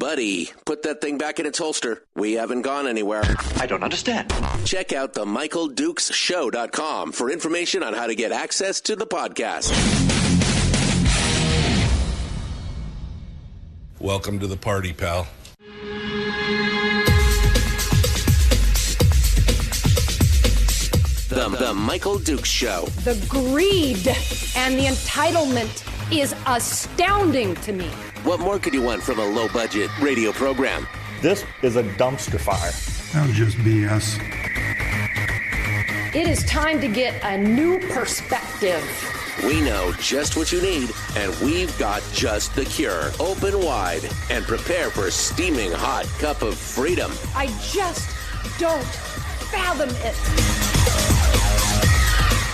Buddy, put that thing back in its holster. We haven't gone anywhere. I don't understand. Check out the MichaelDukesShow.com for information on how to get access to the podcast. Welcome to the party, pal. The Michael Dukes Show. The greed and the entitlement is astounding to me. What more could you want from a low-budget radio program? This is a dumpster fire. That was just BS. It is time to get a new perspective. We know just what you need, and we've got just the cure. Open wide and prepare for a steaming hot cup of freedom. I just don't fathom it.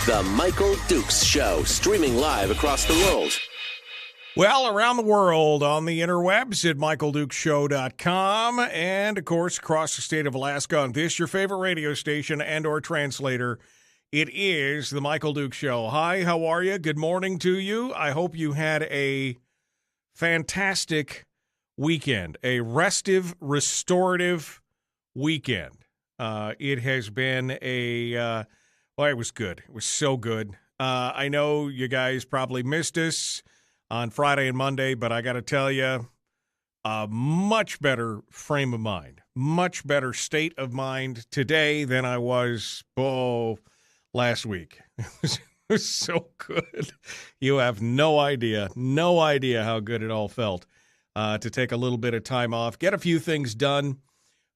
The Michael Dukes Show, streaming live across the world. Well, around the world on the interwebs at MichaelDukesShow.com and, of course, across the state of Alaska on this, your favorite radio station and or translator. It is the Michael Dukes Show. Hi, how are you? Good morning to you. I hope you had a fantastic weekend, a restive, restorative weekend. It has been well, it was good. It was so good. I know you guys probably missed us on Friday and Monday, but I got to tell you, a much better frame of mind, much better state of mind today than I was, last week. It was so good. You have no idea how good it all felt to take a little bit of time off, get a few things done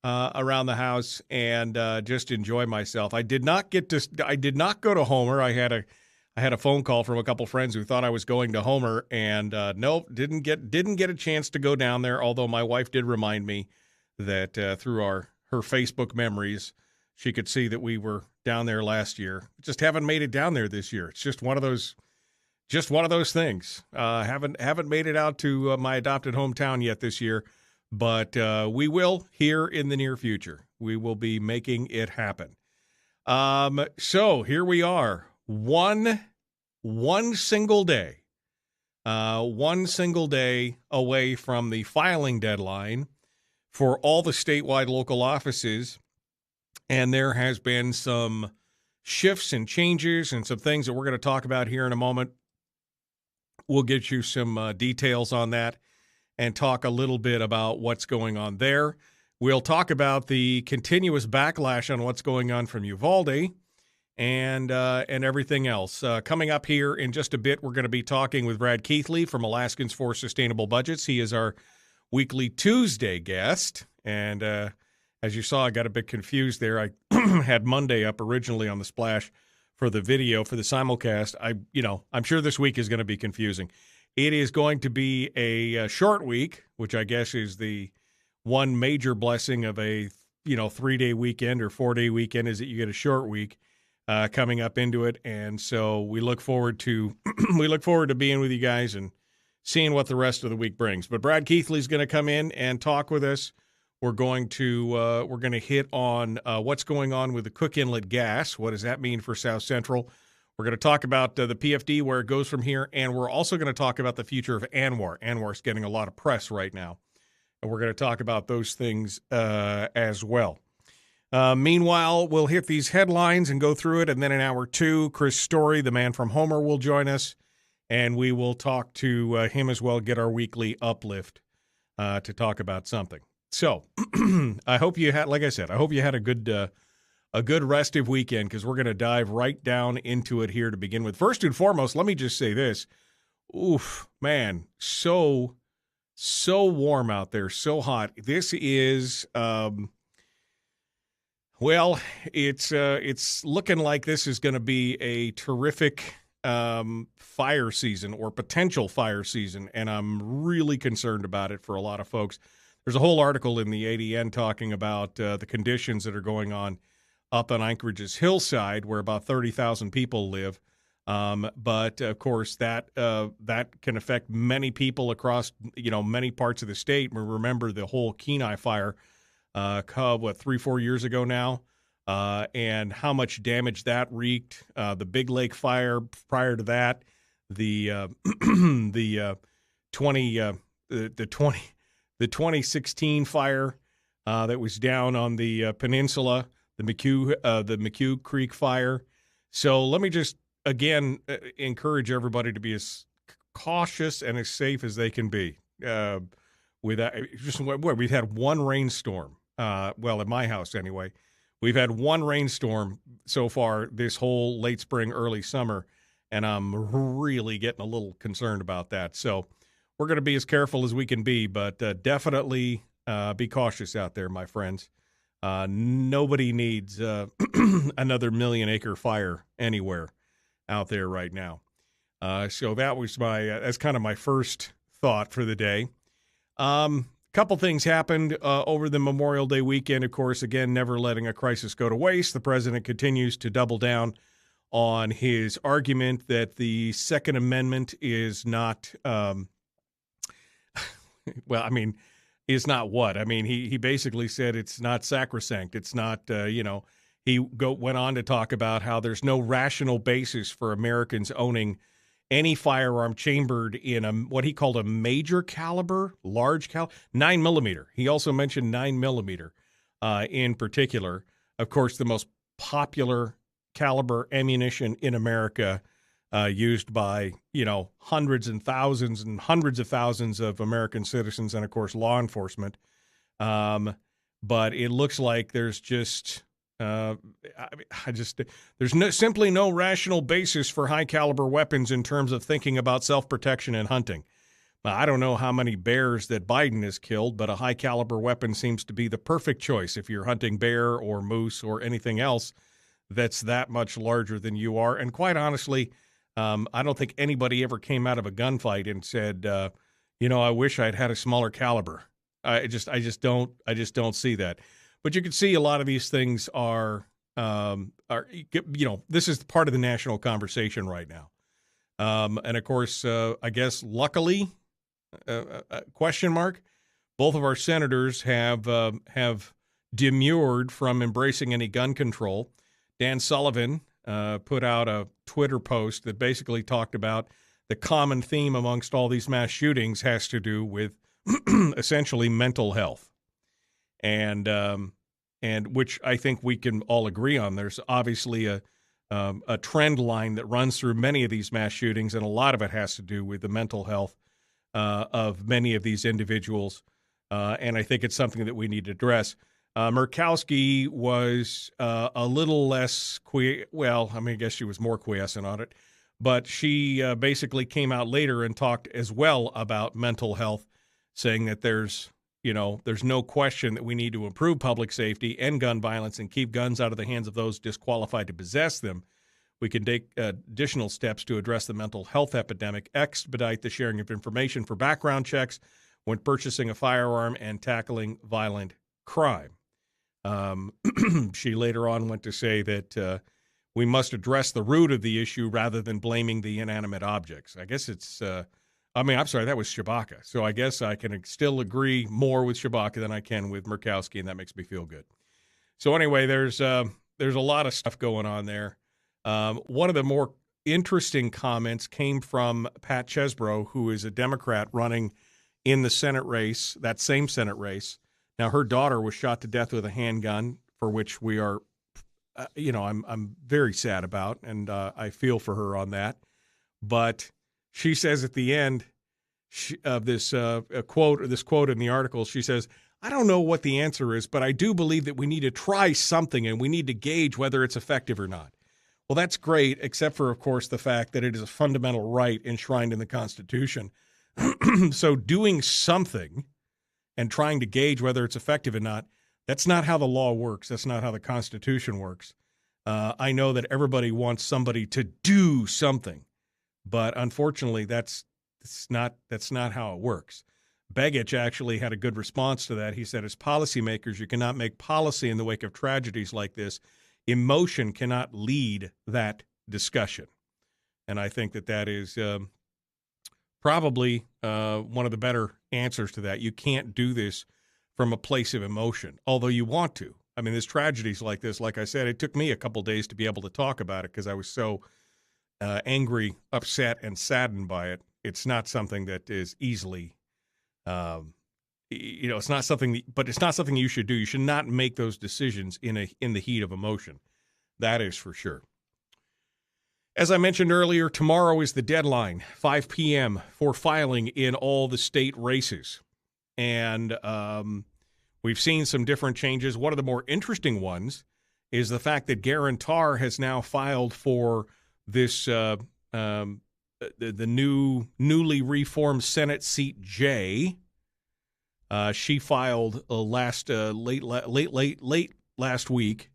around the house, and just enjoy myself. I did not go to Homer. I had a phone call from a couple friends who thought I was going to Homer, and nope, didn't get a chance to go down there. Although my wife did remind me that through her Facebook memories, she could see that we were down there last year. Just haven't made it down there this year. It's just one of those things. Haven't made it out to my adopted hometown yet this year. But we will here in the near future. We will be making it happen. So here we are, one single day away from the filing deadline for all the statewide local offices. And there has been some shifts and changes and some things that we're going to talk about here in a moment. We'll get you some details on that and talk a little bit about what's going on there. We'll talk about the continuous backlash on what's going on from Uvalde and everything else. Coming up here in just a bit, we're going to be talking with Brad Keithley from Alaskans for Sustainable Budgets. He is our weekly Tuesday guest. And as you saw, I got a bit confused there. I had Monday up originally on the splash for the video, for the simulcast. I'm sure this week is going to be confusing. It is going to be a short week, which I guess is the one major blessing of a 3-day weekend or 4-day weekend, is that you get a short week coming up into it, and so we look forward to being with you guys and seeing what the rest of the week brings. But Brad Keithley is going to come in and talk with us. We're going to hit on what's going on with the Cook Inlet Gas. What does that mean for South Central? We're going to talk about the PFD, where it goes from here, and we're also going to talk about the future of ANWR. ANWR is getting a lot of press right now, and we're going to talk about those things as well. Meanwhile, we'll hit these headlines and go through it, and then in hour 2, Chris Story, the man from Homer, will join us, and we will talk to him as well, get our weekly uplift to talk about something. So I hope you had, like I said, a good restive weekend, because we're going to dive right down into it here to begin with. First and foremost, let me just say this. Oof, man, so warm out there, so hot. This is, it's looking like this is going to be a terrific fire season or potential fire season, and I'm really concerned about it for a lot of folks. There's a whole article in the ADN talking about the conditions that are going on up on Anchorage's hillside, where about 30,000 people live. But of course, that can affect many people across, many parts of the state. Remember the whole Kenai fire, 3-4 years ago now, and how much damage that wreaked. The Big Lake fire prior to that, the the 2016 fire that was down on the peninsula, the McHugh Creek fire. So let me just, again, encourage everybody to be as cautious and as safe as they can be. We've had one rainstorm. Well, at my house anyway, we've had one rainstorm so far this whole late spring, early summer, and I'm really getting a little concerned about that. So we're going to be as careful as we can be, but definitely be cautious out there, my friends. Nobody needs another million-acre fire anywhere out there right now. So that was that's kind of my first thought for the day. Couple things happened over the Memorial Day weekend. Of course, again, never letting a crisis go to waste. The president continues to double down on his argument that the Second Amendment is not, is not what? I mean, he basically said it's not sacrosanct. It's not, he went on to talk about how there's no rational basis for Americans owning any firearm chambered in what he called a major caliber, large caliber, 9mm. He also mentioned 9mm in particular. Of course, the most popular caliber ammunition in America, used by, hundreds and hundreds of thousands of American citizens and, of course, law enforcement. But it looks like there's just there's simply no rational basis for high caliber weapons in terms of thinking about self-protection and hunting. I don't know how many bears that Biden has killed, but a high caliber weapon seems to be the perfect choice if you're hunting bear or moose or anything else that's that much larger than you are. And quite honestly, I don't think anybody ever came out of a gunfight and said, I wish I'd had a smaller caliber. I just don't see that. But you can see a lot of these things are this is part of the national conversation right now. And of course, I guess luckily, question mark, both of our senators have demurred from embracing any gun control. Dan Sullivan put out a Twitter post that basically talked about the common theme amongst all these mass shootings has to do with essentially mental health. And which I think we can all agree on. There's obviously a trend line that runs through many of these mass shootings, and a lot of it has to do with the mental health of many of these individuals, and I think it's something that we need to address. Murkowski was a little less I guess she was more quiescent on it, but she basically came out later and talked as well about mental health, saying that there's no question that we need to improve public safety, end gun violence, and keep guns out of the hands of those disqualified to possess them. We can take additional steps to address the mental health epidemic, expedite the sharing of information for background checks when purchasing a firearm, and tackling violent crime. She later on went to say that we must address the root of the issue rather than blaming the inanimate objects. I guess it's I'm sorry, that was Shabaka. So I guess I can still agree more with Shabaka than I can with Murkowski, and that makes me feel good. So anyway, there's a lot of stuff going on there. One of the more interesting comments came from Pat Chesbrough, who is a Democrat running in the Senate race, that same Senate race. Now, her daughter was shot to death with a handgun, for which we are, I'm very sad about, and I feel for her on that. But she says at the end of this quote in the article, she says, I don't know what the answer is, but I do believe that we need to try something and we need to gauge whether it's effective or not. Well, that's great, except for, of course, the fact that it is a fundamental right enshrined in the Constitution. So doing something and trying to gauge whether it's effective or not, that's not how the law works. That's not how the Constitution works. I know that everybody wants somebody to do something, but unfortunately, that's not how it works. Begich actually had a good response to that. He said, as policymakers, you cannot make policy in the wake of tragedies like this. Emotion cannot lead that discussion. And I think that is probably one of the better answers to that. You can't do this from a place of emotion, although you want to. I mean, there's tragedies like this. Like I said, it took me a couple days to be able to talk about it because I was so angry, upset, and saddened by it. It's not something that is easily it's not something, but it's not something you should do. You should not make those decisions in the heat of emotion. That is for sure. As I mentioned earlier, tomorrow is the deadline, 5 p.m. for filing in all the state races. And we've seen some different changes. One of the more interesting ones is the fact that Guarantar has now filed for this the newly reformed Senate seat J. She filed late last week.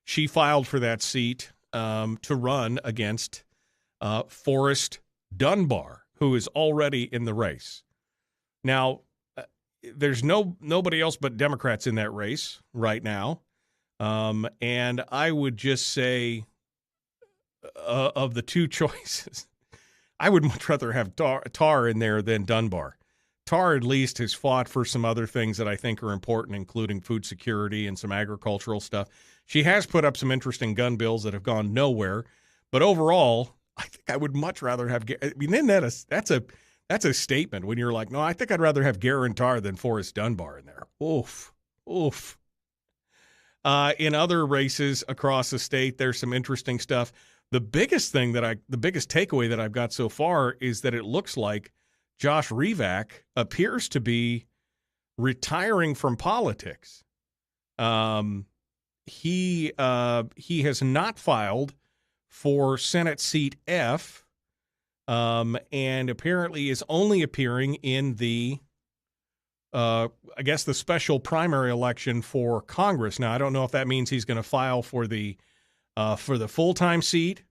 She filed for that seat to run against Forrest Dunbar, who is already in the race. Now, there's nobody else but Democrats in that race right now. And I would just say of the two choices, I would much rather have Tar in there than Dunbar. Tar at least has fought for some other things that I think are important, including food security and some agricultural stuff. She has put up some interesting gun bills that have gone nowhere. But overall, I think I would much rather have – I mean, then that's a statement when you're like, no, I think I'd rather have Guarantar than Forrest Dunbar in there. Oof. In other races across the state, there's some interesting stuff. The biggest takeaway that I've got so far is that it looks like Josh Revak appears to be retiring from politics. He has not filed for Senate seat F, and apparently is only appearing in the the special primary election for Congress. Now, I don't know if that means he's going to file for the full-time seat,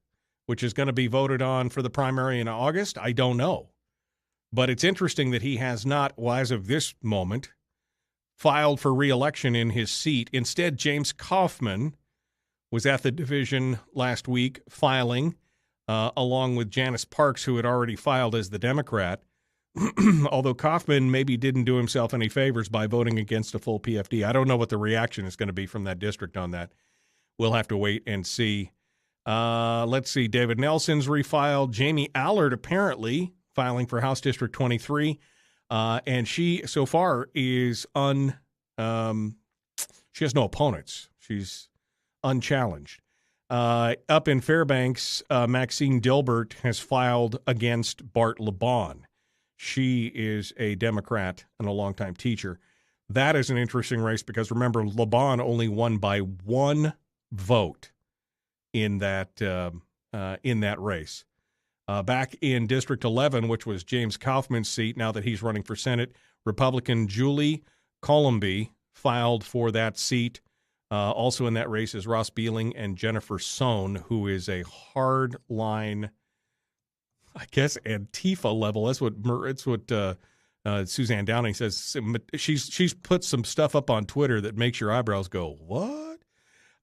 which is going to be voted on for the primary in August. I don't know. But it's interesting that he has not, well, as of this moment, filed for re-election in his seat. Instead, James Kaufman was at the division last week filing, along with Janice Parks, who had already filed as the Democrat. Although Kaufman maybe didn't do himself any favors by voting against a full PFD. I don't know what the reaction is going to be from that district on that. We'll have to wait and see. Let's see. David Nelson's refiled. Jamie Allard apparently filing for House District 23. And she, so far, is she has no opponents. She's unchallenged. Up in Fairbanks, Maxine Dilbert has filed against Bart LeBon. She is a Democrat and a longtime teacher. That is an interesting race because, remember, LeBon only won by one vote in that race. Back in District 11, which was James Kaufman's seat, now that he's running for Senate, Republican Julie Colomby filed for that seat. Also in that race is Ross Beeling and Jennifer Sohn, who is a hard-line, I guess, Antifa level. That's what Suzanne Downing says. She's put some stuff up on Twitter that makes your eyebrows go, what?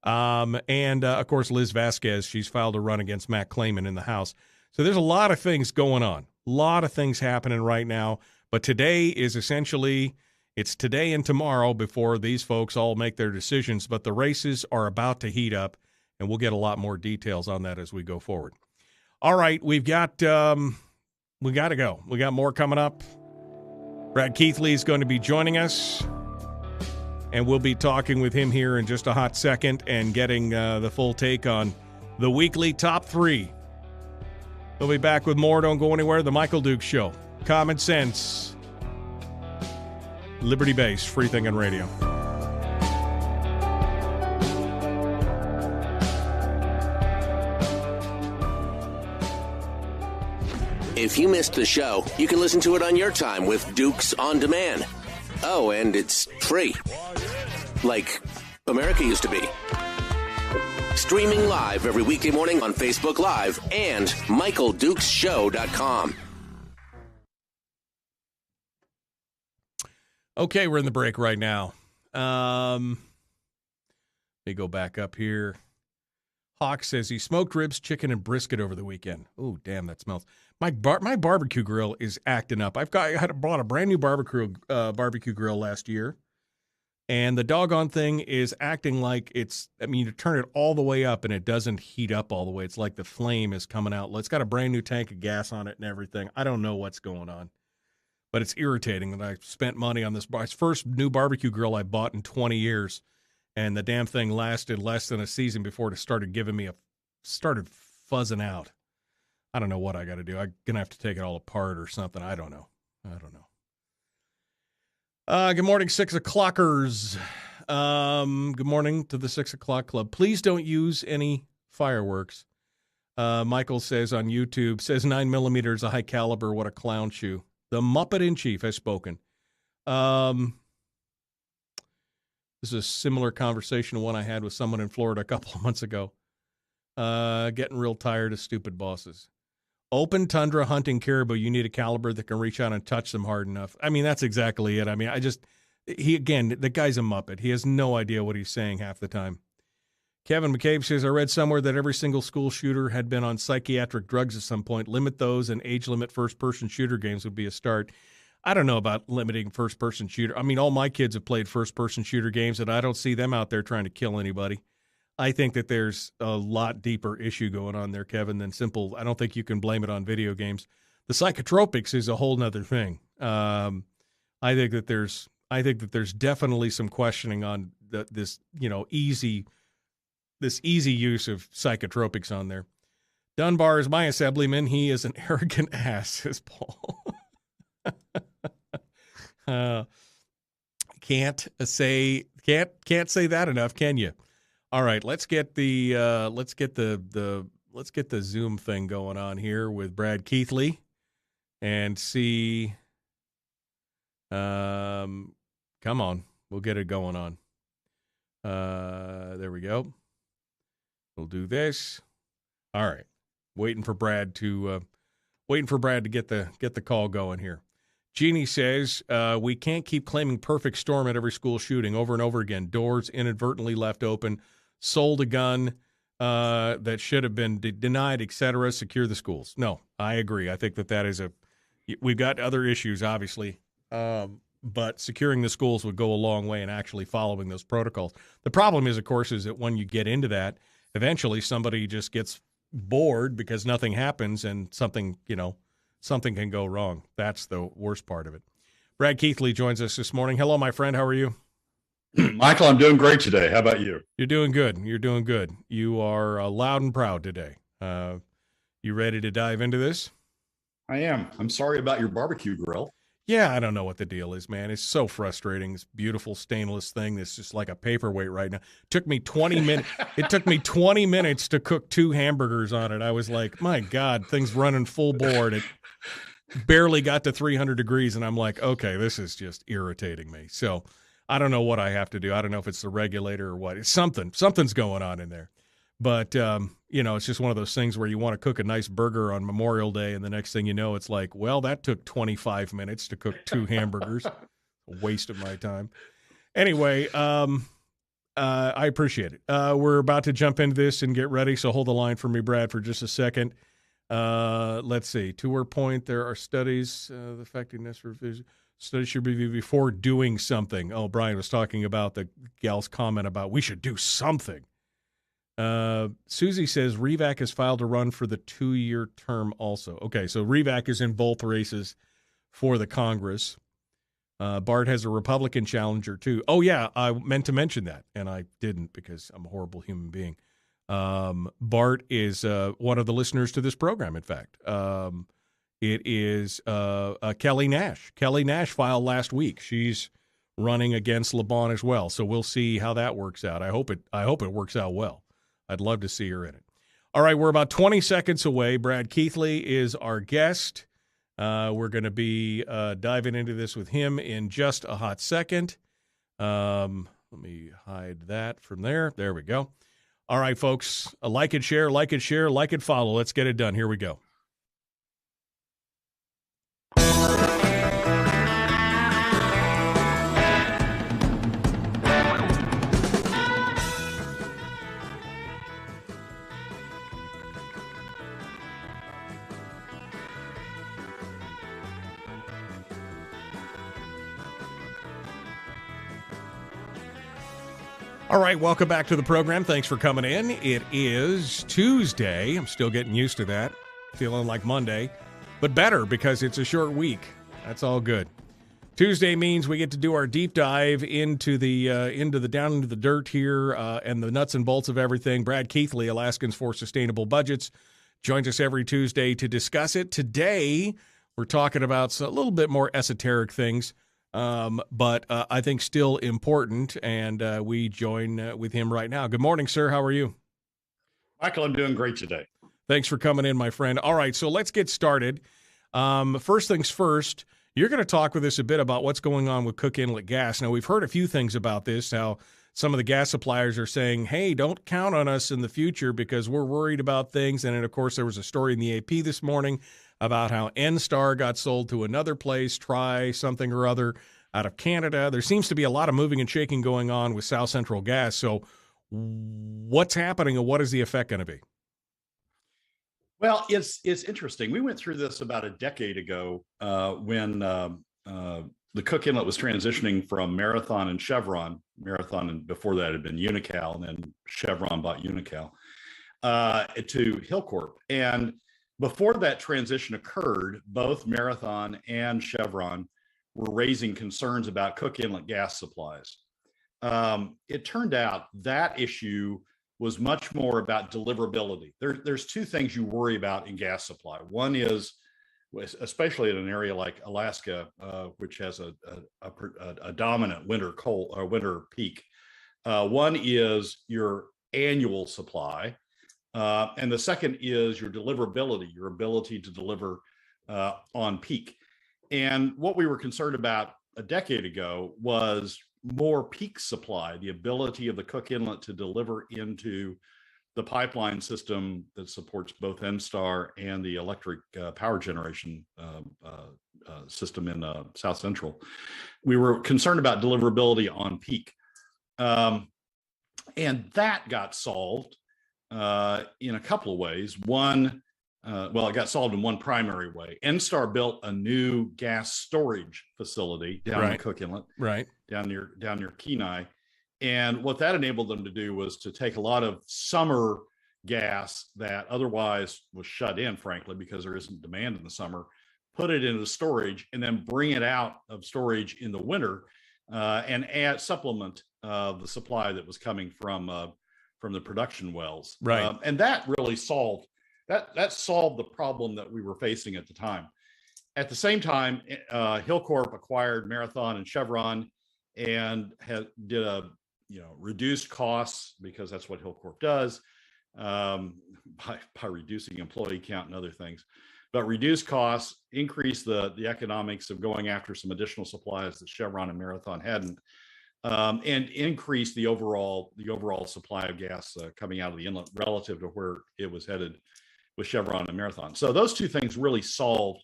And of course, Liz Vasquez, she's filed a run against Matt Clayman in the House. So there's a lot of things going on, a lot of things happening right now. But today is essentially, it's today and tomorrow before these folks all make their decisions. But the races are about to heat up, and we'll get a lot more details on that as we go forward. All right, we got to go. We got more coming up. Brad Keithley is going to be joining us, and we'll be talking with him here in just a hot second and getting the full take on the weekly top three. We'll be back with more. Don't go anywhere. The Michael Dukes Show. Common sense. Liberty-based. Free thinking radio. If you missed the show, you can listen to it on your time with Dukes On Demand. Oh, and it's free. Like America used to be. Streaming live every weekday morning on Facebook Live and MichaelDukesShow.com. Okay, we're in the break right now. Let me go back up here. Hawk says he smoked ribs, chicken, and brisket over the weekend. Oh, damn, that smells. My barbecue grill is acting up. I bought a brand new barbecue grill last year, and the doggone thing is acting like you turn it all the way up and it doesn't heat up all the way. It's like the flame is coming out. It's got a brand new tank of gas on it and everything. I don't know what's going on. But it's irritating that I spent money on this. It's first new barbecue grill I bought in 20 years, and the damn thing lasted less than a season before it started fuzzing out. I don't know what I got to do. I'm going to have to take it all apart or something. I don't know. Good morning, 6 o'clockers. Good morning to the 6 o'clock club. Please don't use any fireworks. Michael says on YouTube, 9mm is a high caliber. What a clown shoe. The Muppet in Chief has spoken. This is a similar conversation to one I had with someone in Florida a couple of months ago. Getting real tired of stupid bosses. Open tundra hunting caribou, you need a caliber that can reach out and touch them hard enough. I mean, that's exactly it. I mean, the guy's a Muppet. He has no idea what he's saying half the time. Kevin McCabe says, I read somewhere that every single school shooter had been on psychiatric drugs at some point. Limit those and age limit first-person shooter games would be a start. I don't know about limiting first-person shooter. I mean, all my kids have played first-person shooter games, and I don't see them out there trying to kill anybody. I think that there's a lot deeper issue going on there, Kevin, than simple. I don't think you can blame it on video games. The psychotropics is a whole nother thing. I think that there's definitely some questioning on this easy use of psychotropics on there. Dunbar is my assemblyman. He is an arrogant ass, says Paul. Can't say that enough, can you? All right, let's get the Zoom thing going on here with Brad Keithley and see. Come on, we'll get it going on. There we go. We'll do this. All right, waiting for Brad to get the call going here. Jeannie says, we can't keep claiming perfect storm at every school shooting over and over again. Doors inadvertently left open, sold a gun that should have been denied, etc. Secure the schools. No, I agree. I think that is we've got other issues, obviously, but securing the schools would go a long way in actually following those protocols. The problem is, of course, is that when you get into that, eventually somebody just gets bored because nothing happens and something can go wrong. That's the worst part of it. Brad Keithley joins us this morning. Hello, my friend. How are you? Michael, I'm doing great today. How about you? You're doing good. You are loud and proud today. You ready to dive into this? I am. I'm sorry about your barbecue grill. Yeah, I don't know what the deal is, man. It's so frustrating. This beautiful stainless thing that's just like a paperweight right now. It took me 20 minutes to cook 2 hamburgers on it. I was like, my God, thing's running full board. It barely got to 300 degrees, and I'm like, okay, this is just irritating me. So I don't know what I have to do. I don't know if it's the regulator or what. It's something. Something's going on in there. But, it's just one of those things where you want to cook a nice burger on Memorial Day, and the next thing you know, it's like, well, that took 25 minutes to cook 2 hamburgers. A waste of my time. Anyway, I appreciate it. We're about to jump into this and get ready, so hold the line for me, Brad, for just a second. Let's see. To her point, there are studies, the effectiveness revision. Studies should be before doing something. Oh, Brian was talking about the gal's comment about we should do something. Susie says Revac is filed to run for the 2-year term also. Okay, so Revac is in both races for the Congress. Bart has a Republican challenger, too. Oh, yeah, I meant to mention that, and I didn't because I'm a horrible human being. Bart is one of the listeners to this program, in fact. It is Kelly Nash. Kelly Nash filed last week. She's running against LeBon as well, so we'll see how that works out. I hope it works out well. I'd love to see her in it. All right, we're about 20 seconds away. Brad Keithley is our guest. We're going to be diving into this with him in just a hot second. Let me hide that from there. There we go. All right, folks, like it, share, follow. Let's get it done. Here we go. All right, welcome back to the program. Thanks for coming in. It is Tuesday. I'm still getting used to that, feeling like Monday, but better because it's a short week. That's all good. Tuesday means we get to do our deep dive into the down into the dirt here and the nuts and bolts of everything. Brad Keithley, Alaskans for Sustainable Budgets, joins us every Tuesday to discuss it. Today, we're talking about a little bit more esoteric things, but I think still important, and we join with him right now. Good morning, sir. How are you? Michael, I'm doing great today. Thanks for coming in, my friend. All right, so let's get started. First things first, you're going to talk with us a bit about what's going on with Cook Inlet Gas. Now, we've heard a few things about this, how some of the gas suppliers are saying, hey, don't count on us in the future because we're worried about things. And then, of course, there was a story in the AP this morning about how ANWR got sold to another place, Try something or other out of Canada. There seems to be a lot of moving and shaking going on with South Central Gas. So what's happening and what is the effect going to be? Well, it's interesting. We went through this about a decade ago when the Cook Inlet was transitioning from Marathon and Chevron. Marathon, and before that had been Unocal, and then Chevron bought Unocal to Hilcorp. And before that transition occurred, both Marathon and Chevron were raising concerns about Cook Inlet gas supplies. It turned out that issue was much more about deliverability. There's two things you worry about in gas supply. One is, especially in an area like Alaska, which has a dominant winter winter peak. One is your annual supply, and the second is your deliverability, your ability to deliver on peak. And what we were concerned about a decade ago was more peak supply, the ability of the Cook Inlet to deliver into the pipeline system that supports both NSTAR and the electric power generation system in South Central. We were concerned about deliverability on peak. And that got solved in a couple of ways. One, it got solved in one primary way. NSTAR built a new gas storage facility down in Cook Inlet, down near Kenai, and what that enabled them to do was to take a lot of summer gas that otherwise was shut in, frankly, because there isn't demand in the summer, put it into storage, and then bring it out of storage in the winter, and supplement the supply that was coming from the production wells. And that really solved. That solved the problem that we were facing at the time. At the same time, Hilcorp acquired Marathon and Chevron and did a reduced costs, because that's what Hilcorp does, by reducing employee count and other things. But reduced costs, increase the economics of going after some additional supplies that Chevron and Marathon hadn't, and increase the overall supply of gas coming out of the inlet relative to where it was headed with Chevron and Marathon. So those two steps really solved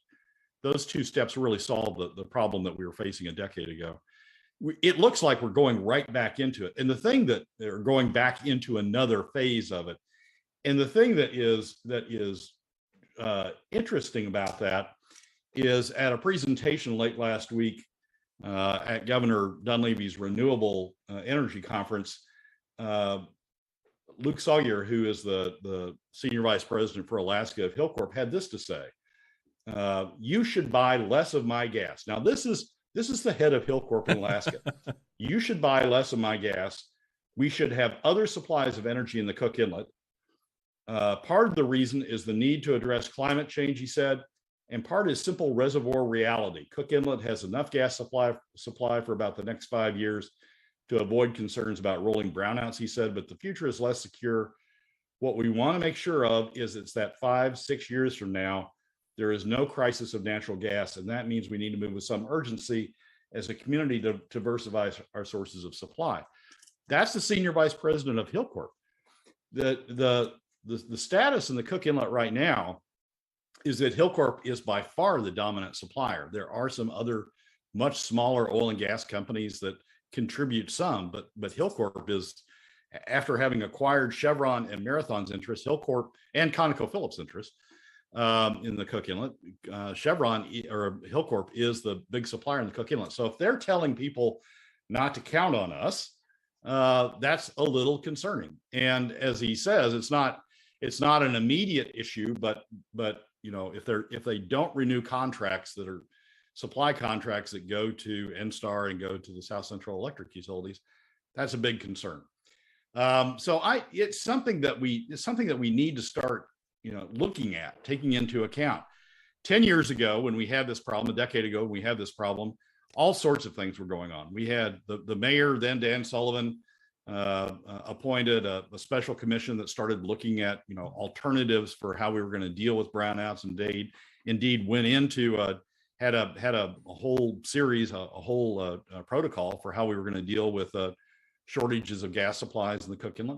the problem that we were facing a decade ago. It looks like we're going right back into it. And the thing that they're going back into another phase of it. And the thing that is interesting about that is at a presentation late last week at Governor Dunleavy's Renewable Energy Conference, Luke Sawyer, who is the senior vice president for Alaska of Hilcorp, had this to say: "You should buy less of my gas." Now, this is the head of Hilcorp in Alaska. "You should buy less of my gas. We should have other supplies of energy in the Cook Inlet. Part of the reason is the need to address climate change," he said, "and part is simple reservoir reality. Cook Inlet has enough gas supply for about the next 5 years to avoid concerns about rolling brownouts," he said, "but the future is less secure. What we want to make sure of is it's that 5-6 years from now, there is no crisis of natural gas, and that means we need to move with some urgency as a community to diversify our sources of supply." That's the senior vice president of Hilcorp. The status in the Cook Inlet right now is that Hilcorp is by far the dominant supplier. There are some other much smaller oil and gas companies that contribute some, but Hilcorp is, after having acquired Chevron and Marathon's interest, Hilcorp and ConocoPhillips' interest in the Cook Inlet, Hilcorp is the big supplier in the Cook Inlet. So if they're telling people not to count on us, that's a little concerning. And as he says, it's not an immediate issue, but if they don't renew contracts that are supply contracts that go to NSTAR and go to the South Central electric utilities, that's a big concern. It's something that we need to start, looking at, taking into account. 10 years ago, when we had this problem, a decade ago, when we had this problem, all sorts of things were going on. We had the mayor, then Dan Sullivan, appointed a special commission that started looking at, alternatives for how we were going to deal with brownouts, and indeed went into had a whole series, a whole protocol for how we were going to deal with shortages of gas supplies in the Cook Inlet.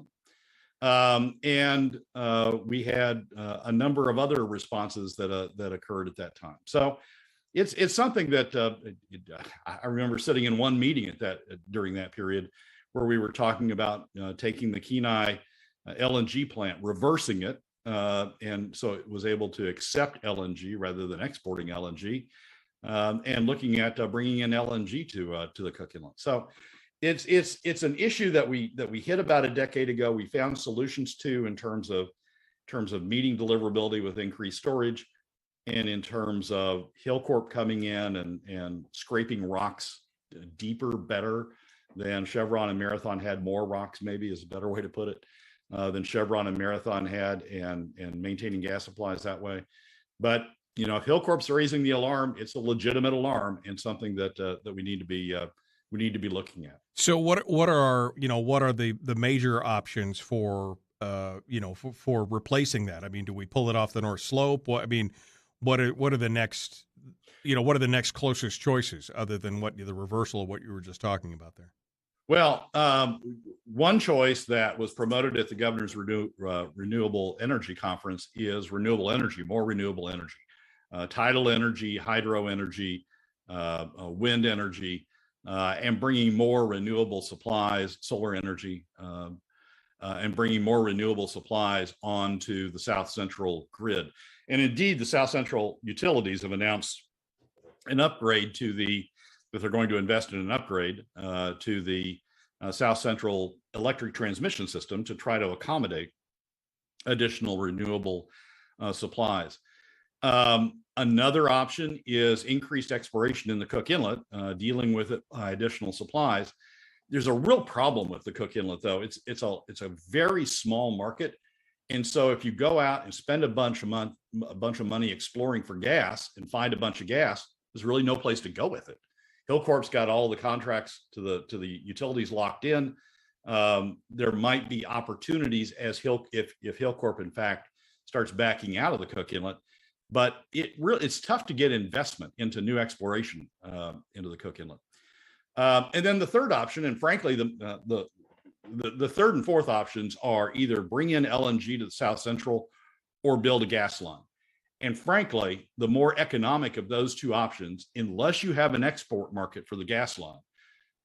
We had a number of other responses that occurred at that time. So it's something that I remember sitting in one meeting during that period where we were talking about taking the Kenai LNG plant, reversing it, and so it was able to accept LNG rather than exporting LNG, and looking at bringing in LNG to the Cook Inlet. So it's an issue that we hit about a decade ago. We found solutions to in terms of meeting deliverability with increased storage, and in terms of Hillcorp coming in and scraping rocks deeper, better than Chevron and Marathon had. More rocks, maybe, is a better way to put it, than Chevron and Marathon had, and maintaining gas supplies that way. But if Hillcorp's raising the alarm, it's a legitimate alarm, and something that we need to be looking at. So what are the major options for for replacing that? I mean, do we pull it off the North Slope? What are the next closest choices other than the reversal of what you were just talking about there? Well, one choice that was promoted at the governor's renewable energy conference is renewable energy, more renewable energy, tidal energy, hydro energy, wind energy, and bringing more renewable supplies, solar energy, and bringing more renewable supplies onto the South Central grid. And indeed, the South Central utilities have announced an upgrade that they're going to invest in an upgrade to the South Central electric transmission system to try to accommodate additional renewable supplies. Another option is increased exploration in the Cook Inlet, dealing with it by additional supplies. There's a real problem with the Cook Inlet, though. It's a very small market, and so if you go out and spend a bunch of money exploring for gas and find a bunch of gas, there's really no place to go with it. Hillcorp's got all the contracts to the utilities locked in. There might be opportunities if Hillcorp in fact starts backing out of the Cook Inlet, but it's tough to get investment into new exploration into the Cook Inlet. And then the third option, and frankly the third and fourth options, are either bring in LNG to the South Central or build a gas line. And frankly, the more economic of those two options, unless you have an export market for the gas line,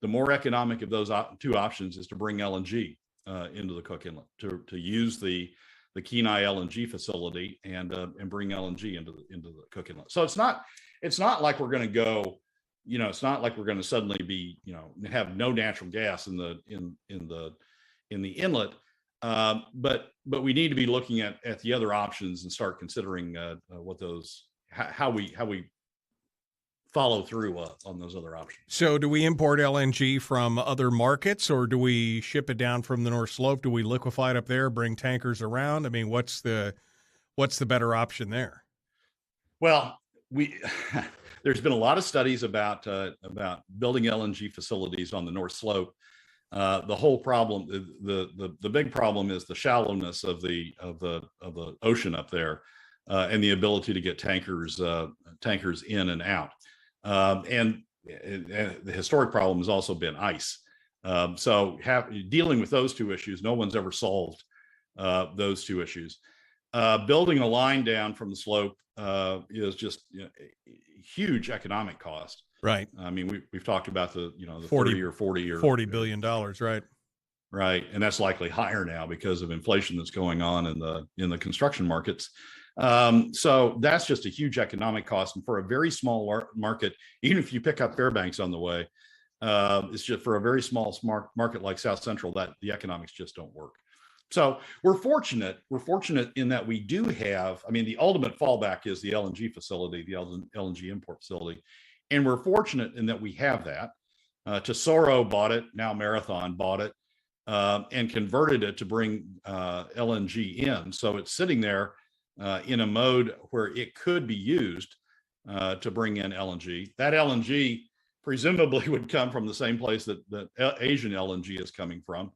the more economic of those two options is to bring LNG into the Cook Inlet, to use the Kenai LNG facility and bring LNG into the Cook Inlet. So it's not like we're going to go, it's not like we're going to suddenly be, have no natural gas in the inlet. But we need to be looking at the other options and start considering how we follow through on those other options. So do we import LNG from other markets, or do we ship it down from the North Slope? Do we liquefy it up there, bring tankers around? I mean, what's the better option there? Well, there's been a lot of studies about building LNG facilities on the North Slope. The whole problem, the big problem, is the shallowness of the ocean up there, and the ability to get tankers in and out. And the historic problem has also been ice. So dealing with those two issues, no one's ever solved those two issues. Building a line down from the slope is just huge economic cost. Right. I mean, we've talked about the 40 billion dollars, right? Right, and that's likely higher now because of inflation that's going on in the construction markets. So that's just a huge economic cost, and for a very small market, even if you pick up Fairbanks on the way, it's just for a very small market like South Central that the economics just don't work. So we're fortunate in that we do have. I mean, the ultimate fallback is the LNG facility, the LNG import facility. And we're fortunate in that we have that. Tesoro bought it, now Marathon bought it, and converted it to bring LNG in. So it's sitting there in a mode where it could be used to bring in LNG. That LNG presumably would come from the same place that Asian LNG is coming from,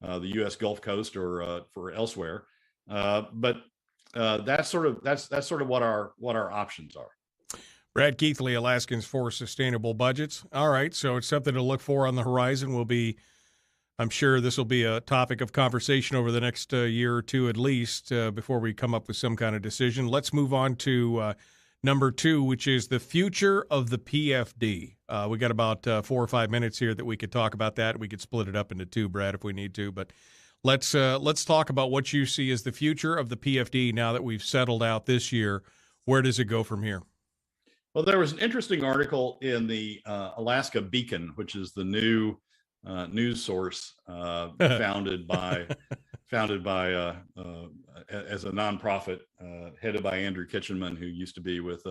the U.S. Gulf Coast or elsewhere. But that's sort of what our options are. Brad Keithley, Alaskans for Sustainable Budgets. All right, so it's something to look for on the horizon. I'm sure this will be a topic of conversation over the next year or two at least before we come up with some kind of decision. Let's move on to number 2, which is the future of the PFD. We got about 4 or 5 minutes here that we could talk about that. We could split it up into 2, Brad, if we need to. But let's talk about what you see as the future of the PFD now that we've settled out this year. Where does it go from here? Well, there was an interesting article in the Alaska Beacon, which is the new news source founded by as a nonprofit headed by Andrew Kitchenman, who used to be with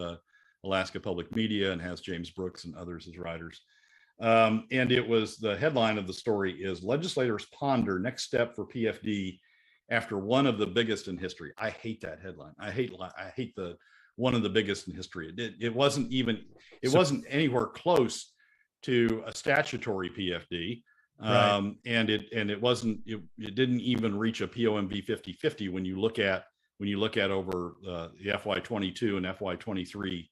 Alaska Public Media and has James Brooks and others as writers. And it was, the headline of the story is "Legislators Ponder Next Step for PFD After One of the Biggest in History." I hate that headline. I hate the one of the biggest in history. It wasn't anywhere close to a statutory PFD. Right. And it didn't even reach a POMV 50/50 when you look at over the FY22 and FY23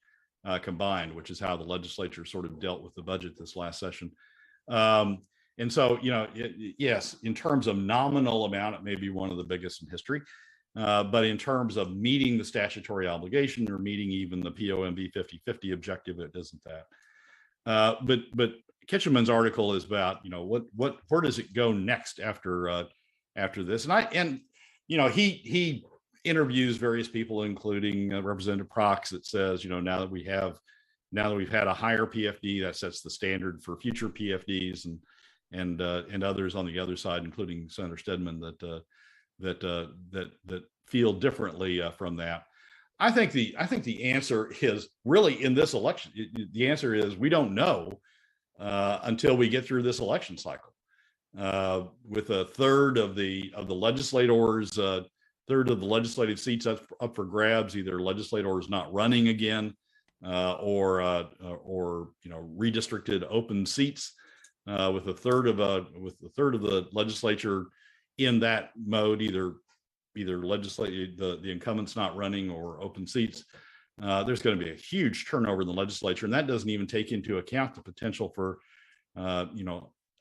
combined, which is how the legislature sort of dealt with the budget this last session. And so, yes, in terms of nominal amount, it may be one of the biggest in history. But in terms of meeting the statutory obligation or meeting even the POMV 50/50 objective, it isn't that. But Kitchenman's article is about, where does it go next after this? And he interviews various people, including Representative Prox, that says, now that we've had a higher PFD, that sets the standard for future PFDs, and others on the other side, including Senator Stedman, that feel differently from that. I think the answer is really in this election. The answer is we don't know until we get through this election cycle. With a third of the legislators, third of the legislative seats up for grabs, either legislators not running again, or redistricted open seats, with a third of the legislature in that mode, either legislative, the incumbents not running or open seats, there's going to be a huge turnover in the legislature, and that doesn't even take into account the potential for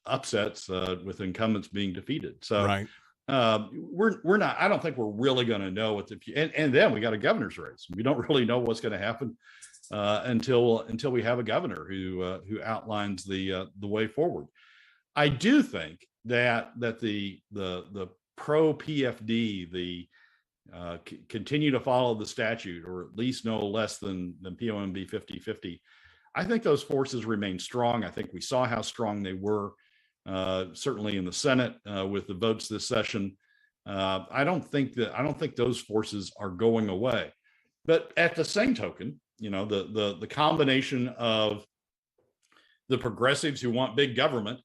upsets with incumbents being defeated. So right. We're not. I don't think we're really going to know what and then we got a governor's race. We don't really know what's going to happen until we have a governor who outlines the way forward. I do think that the pro PFD, continue to follow the statute, or at least no less than POMB 50/50. I think those forces remain strong. I think we saw how strong they were, certainly in the Senate with the votes this session. I don't think those forces are going away. But at the same token, the combination of the progressives who want big government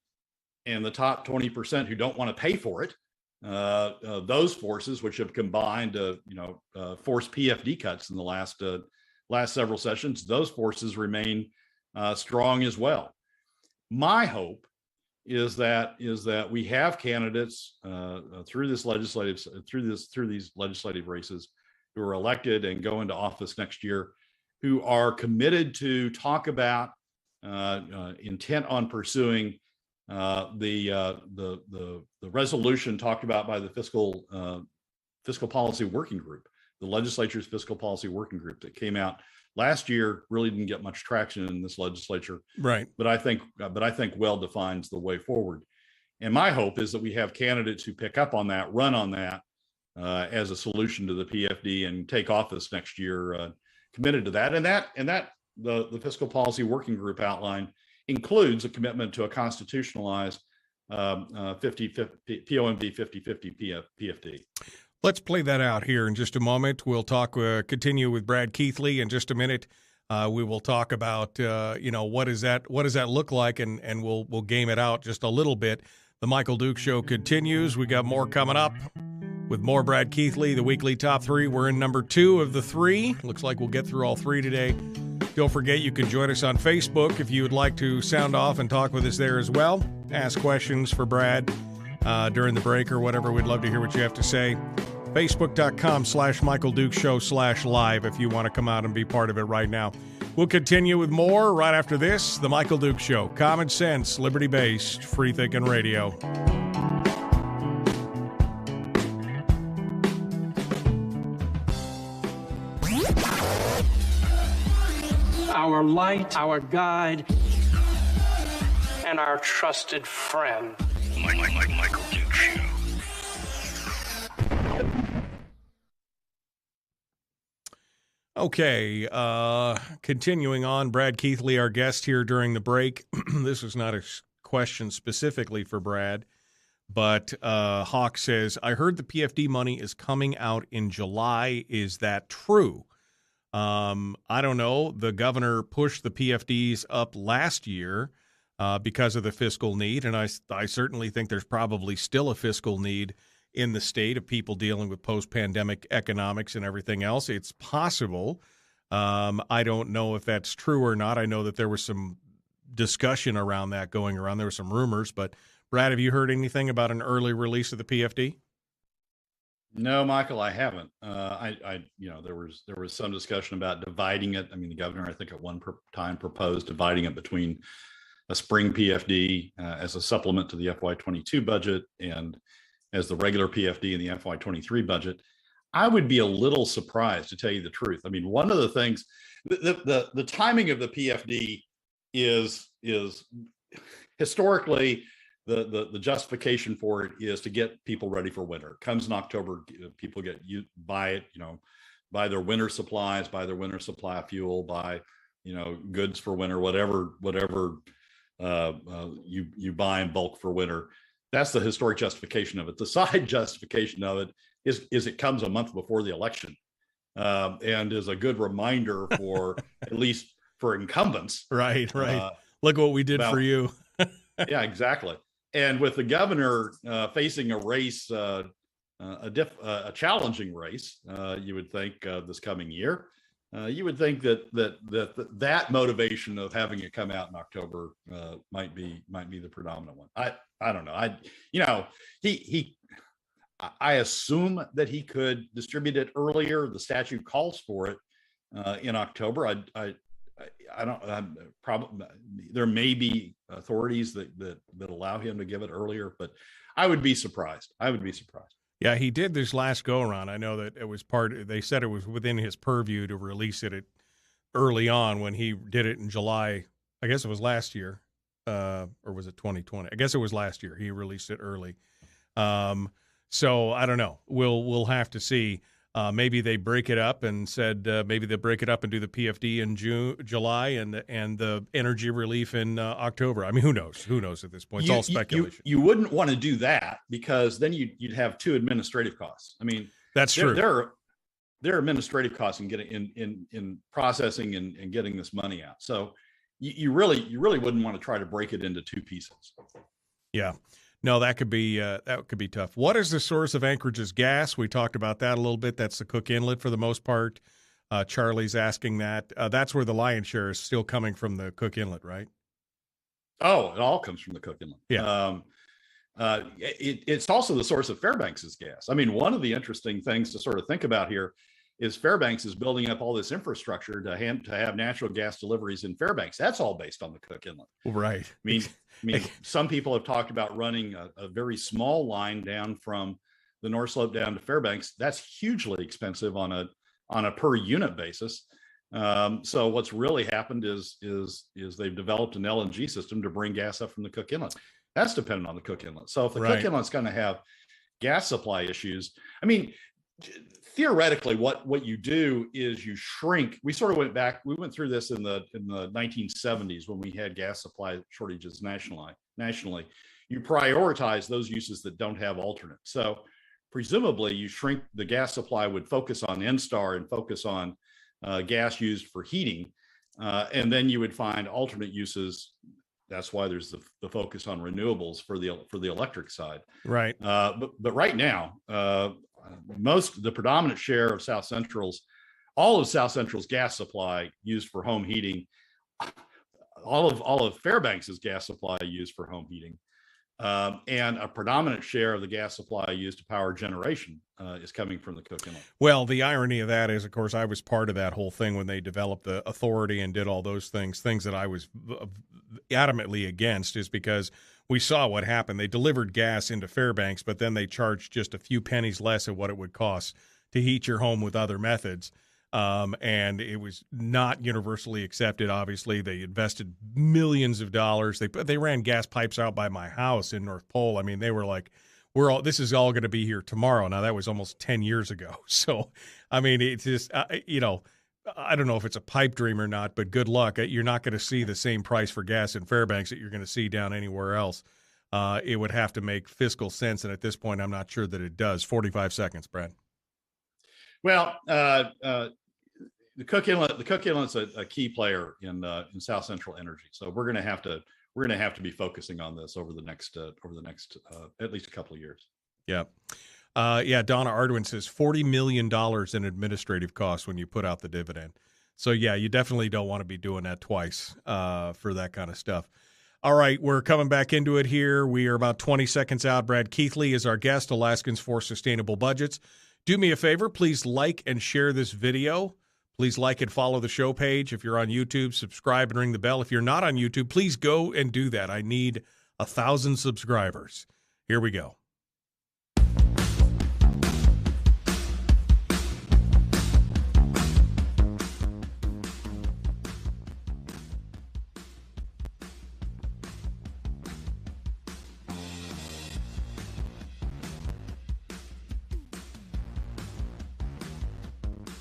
and the top 20% who don't want to pay for it, those forces, which have combined to force PFD cuts in the last several sessions, those forces remain strong as well. My hope is that we have candidates through these legislative races who are elected and go into office next year, who are committed to talk about intent on pursuing the resolution talked about by the fiscal policy working group, the legislature's fiscal policy working group that came out last year. Really didn't get much traction in this legislature, right? But I think well defines the way forward. And my hope is that we have candidates who pick up on that, run on that as a solution to the PFD, and take office next year committed to that. And that the fiscal policy working group outline includes a commitment to a constitutionalized POMV 50/50 PFD. Let's play that out here in just a moment. We'll continue with Brad Keithley in just a minute. We will talk about, what does that look like, and we'll game it out just a little bit. The Michael Duke Show continues. We got more coming up with more Brad Keithley, the weekly top 3. We're in number 2 of the 3. Looks like we'll get through all 3 today. Don't forget you can join us on Facebook if you would like to sound off and talk with us there as well. Ask questions for Brad during the break or whatever. We'd love to hear what you have to say. Facebook.com/Michael Duke Show/live if you want to come out and be part of it right now. We'll continue with more right after this. The Michael Duke Show. Common sense, liberty-based, free-thinking radio. Our light, our guide, and our trusted friend. Michael Duke Show. Okay, continuing on, Brad Keithley, our guest here during the break. This was not a question specifically for Brad, but Hawk says, I heard the PFD money is coming out in July. Is that true? I don't know. The governor pushed the PFDs up last year because of the fiscal need, and I certainly think there's probably still a fiscal need in the state of people dealing with post-pandemic economics and everything else. It's possible. I don't know if that's true or not. I know that there was some discussion around that going around. There were some rumors, but Brad, have you heard anything about an early release of the PFD? No, Michael, I haven't. There was some discussion about dividing it. I mean, the governor, I think at one time proposed dividing it between a spring PFD as a supplement to the FY22 budget and as the regular PFD in the FY23 budget. I would be a little surprised, to tell you the truth. I mean, one of the things, the timing of the PFD is historically the justification for it is to get people ready for winter. It comes in October, people buy their winter supplies, buy their winter supply of fuel, buy goods for winter, whatever you buy in bulk for winter. That's the historic justification of it. The side justification of it is it comes a month before the election, and is a good reminder for at least for incumbents. Right. Look what we did for you. Yeah, exactly. And with the governor facing a race, a challenging race, you would think this coming year, you would think that motivation of having it come out in October might be the predominant one. I don't know. I assume that he could distribute it earlier. The statute calls for it in October. I don't. Probably there may be authorities that allow him to give it earlier, but I would be surprised. Yeah, he did this last go around. I know that it was they said it was within his purview to release it early on when he did it in July. I guess it was last year, or was it 2020? I guess it was last year. He released it early. So I don't know. We'll have to see. Maybe they break it up and said maybe they break it up and do the PFD in July and the energy relief in October. I mean, who knows? Who knows at this point? It's all speculation. You wouldn't want to do that because then you'd have two administrative costs. I mean, that's true. There are administrative costs in getting in processing and getting this money out. So you really wouldn't want to try to break it into two pieces. Yeah. No, that could be tough. What is the source of Anchorage's gas? We talked about that a little bit. That's the Cook Inlet for the most part. Charlie's asking that. That's where the lion's share is still coming from, the Cook Inlet, right? Oh, it all comes from the Cook Inlet. Yeah. It's also the source of Fairbanks's gas. I mean, one of the interesting things to sort of think about here is Fairbanks is building up all this infrastructure to have natural gas deliveries in Fairbanks. That's all based on the Cook Inlet. Right. I mean, some people have talked about running a very small line down from the North Slope down to Fairbanks. That's hugely expensive on a per unit basis. So what's really happened is they've developed an LNG system to bring gas up from the Cook Inlet. That's dependent on the Cook Inlet. So if the Cook Inlet's going to have gas supply issues, I mean, theoretically, what you do is you shrink. We sort of went through this in the 1970s when we had gas supply shortages nationally. You prioritize those uses that don't have alternates. So presumably you shrink the gas supply, would focus on N-Star and focus on gas used for heating. And then you would find alternate uses. That's why there's the focus on renewables for the electric side. Right. But right now, the predominant share of all of South Central's gas supply used for home heating, all of Fairbanks's gas supply used for home heating, and a predominant share of the gas supply used to power generation is coming from the Cook Inlet. Well, the irony of that is, of course, I was part of that whole thing when they developed the authority and did all those things that I was adamantly against, is because we saw what happened. They delivered gas into Fairbanks, but then they charged just a few pennies less of what it would cost to heat your home with other methods. And it was not universally accepted. Obviously, they invested millions of dollars. They ran gas pipes out by my house in North Pole. I mean, they were like, this is all going to be here tomorrow. Now, that was almost 10 years ago. So, I mean, it's just, I don't know if it's a pipe dream or not, but good luck. You're not going to see the same price for gas in Fairbanks that you're going to see down anywhere else. It would have to make fiscal sense. And at this point, I'm not sure that it does. 45 seconds, Brad. Well, the Cook Inlet's a key player in South Central energy. So we're going to have to be focusing on this over the next at least a couple of years. Yeah. Donna Arduin says $40 million in administrative costs when you put out the dividend. So yeah, you definitely don't want to be doing that twice for that kind of stuff. All right, we're coming back into it here. We are about 20 seconds out. Brad Keithley is our guest, Alaskans for Sustainable Budgets. Do me a favor, please like and share this video. Please like and follow the show page. If you're on YouTube, subscribe and ring the bell. If you're not on YouTube, please go and do that. I need 1,000 subscribers. Here we go.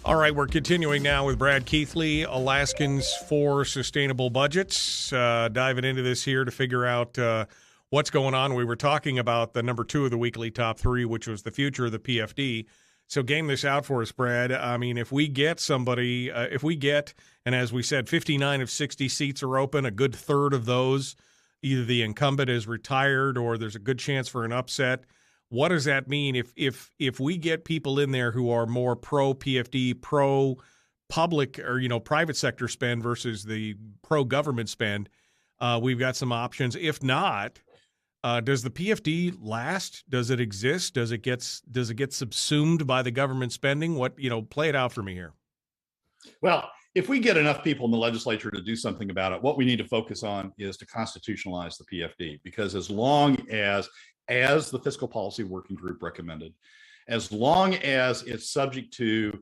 All right, we're continuing now with Brad Keithley, Alaskans for Sustainable Budgets, diving into this here to figure out what's going on. We were talking about the number 2 of the weekly top 3, which was the future of the PFD. So game this out for us, Brad. I mean, if we get somebody, and as we said, 59 of 60 seats are open, a good third of those, either the incumbent is retired or there's a good chance for an upset. What does that mean if we get people in there who are more pro-PFD, pro-public or, private sector spend versus the pro-government spend? We've got some options. If not, does the PFD last? Does it exist? Does it get subsumed by the government spending? Play it out for me here. Well, if we get enough people in the legislature to do something about it, what we need to focus on is to constitutionalize the PFD, because as long as the Fiscal Policy Working Group recommended, as long as it's subject to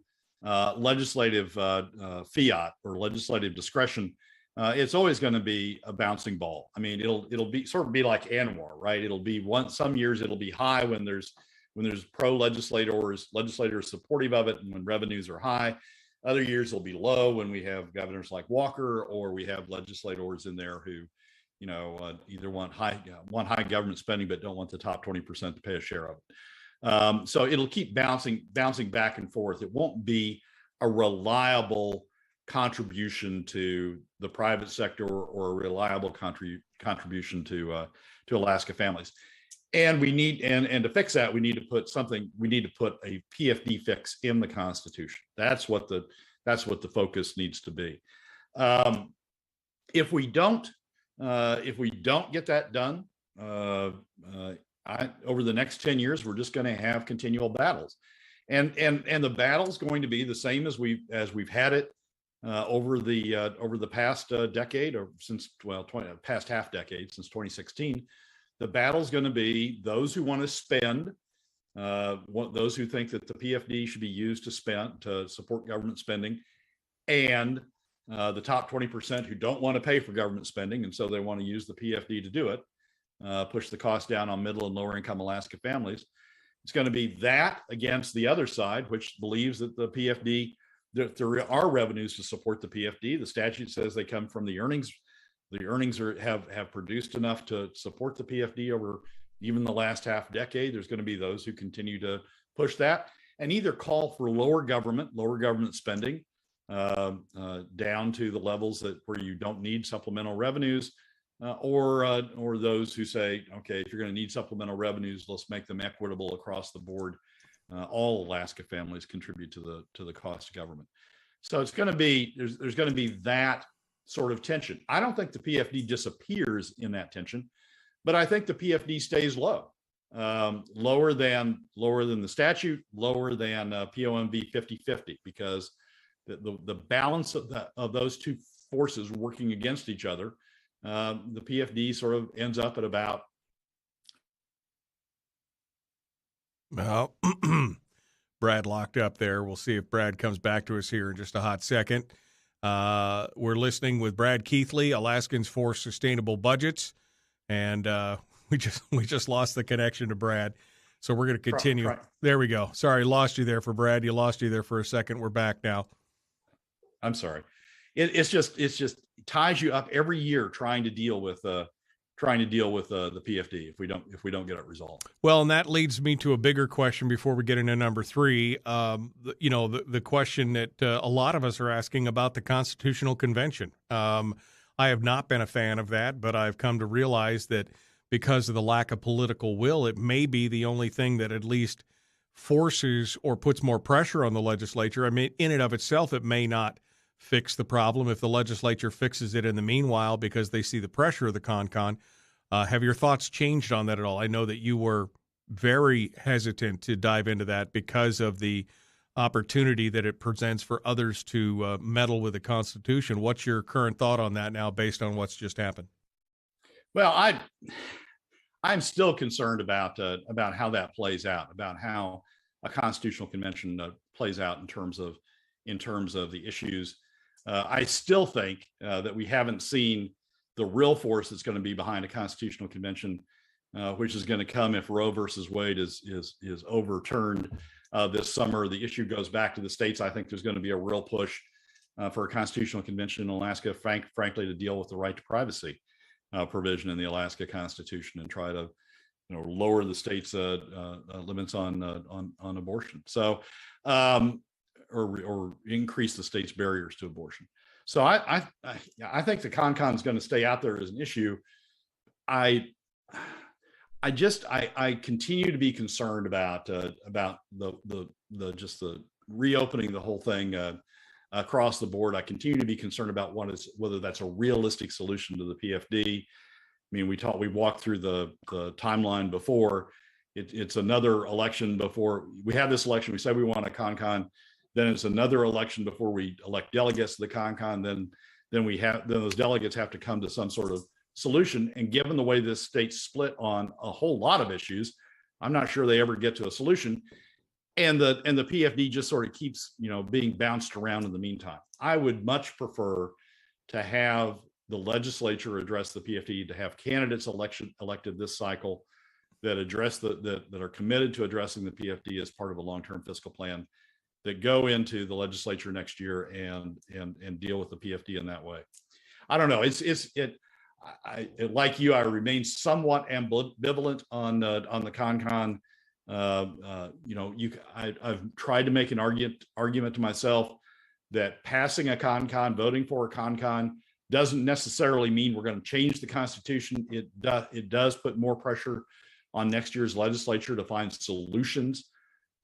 legislative fiat or legislative discretion, it's always going to be a bouncing ball. I mean, it'll be sort of be like ANWR, right? It'll be some years it'll be high when there's pro legislators supportive of it and when revenues are high. Other years it'll be low when we have governors like Walker, or we have legislators in there who either want high government spending but don't want the top 20% to pay a share of it. So it'll keep bouncing back and forth. It won't be a reliable contribution to the private sector or a reliable contribution to Alaska families. And we need and to fix that, we need to put a PFD fix in the Constitution. That's what the focus needs to be. If we don't get that done, over the next 10 years, we're just going to have continual battles, and the battle's going to be the same as we've had it over the past decade, or past half decade, since 2016. The battle's going to be those who want to spend, those who think that the PFD should be used to support government spending, and the top 20% who don't want to pay for government spending, and so they want to use the PFD to do it, push the cost down on middle and lower income Alaska families. It's going to be that against the other side, which believes that the PFD, that there are revenues to support the PFD. The statute says they come from the earnings. The earnings have produced enough to support the PFD over even the last half decade. There's going to be those who continue to push that and either call for lower government spending, down to the levels that where you don't need supplemental revenues, or those who say, okay, if you're going to need supplemental revenues, let's make them equitable across the board. All Alaska families contribute to the cost of government. So it's going to be there's going to be that sort of tension. I don't think the PFD disappears in that tension, but I think the PFD stays low, lower than the statute, lower than POMV 50/50, because the balance of those two forces working against each other, the PFD sort of ends up at about. Well, Brad locked up there. We'll see if Brad comes back to us here in just a hot second. We're listening with Brad Keithley, Alaskans for Sustainable Budgets, and we just lost the connection to Brad, so we're going to continue. Right. There we go. Sorry, lost you there for Brad. You lost you there for a second. We're back now. I'm sorry. It's just it ties you up every year trying to deal with the PFD if we don't get it resolved. Well, and that leads me to a bigger question before we get into number 3. The question that a lot of us are asking about the Constitutional Convention. I have not been a fan of that, but I've come to realize that because of the lack of political will, it may be the only thing that at least forces or puts more pressure on the legislature. I mean, in and of itself, it may not fix the problem if the legislature fixes it in the meanwhile because they see the pressure of the CONCON. Have your thoughts changed on that at all? I know that you were very hesitant to dive into that because of the opportunity that it presents for others to meddle with the Constitution. What's your current thought on that now based on what's just happened? Well, I'm still concerned about how that plays out, about how a constitutional convention plays out in terms of the issues. I still think that we haven't seen the real force that's going to be behind a constitutional convention, which is going to come if Roe versus Wade is overturned this summer. The issue goes back to the states. I think there's going to be a real push for a constitutional convention in Alaska, frankly, to deal with the right to privacy provision in the Alaska Constitution and try to lower the state's limits on abortion. So. Or increase the state's barriers to abortion. So I think the CONCON is going to stay out there as an issue. I continue to be concerned about the reopening the whole thing across the board. I continue to be concerned about whether that's a realistic solution to the PFD. I mean, we walked through the timeline before. It's another election before we have this election. We say we want a CONCON. Then it's another election before we elect delegates to the CONCON. Then those delegates have to come to some sort of solution. And given the way this state's split on a whole lot of issues, I'm not sure they ever get to a solution. And the PFD just sort of keeps being bounced around in the meantime. I would much prefer to have the legislature address the PFD, to have candidates elected this cycle that address that are committed to addressing the PFD as part of a long-term fiscal plan, that go into the legislature next year and deal with the PFD in that way. I don't know. Like you, I remain somewhat ambivalent on the CONCON. I've tried to make an argument to myself that passing a CONCON, voting for a CONCON, doesn't necessarily mean we're going to change the Constitution. It does put more pressure on next year's legislature to find solutions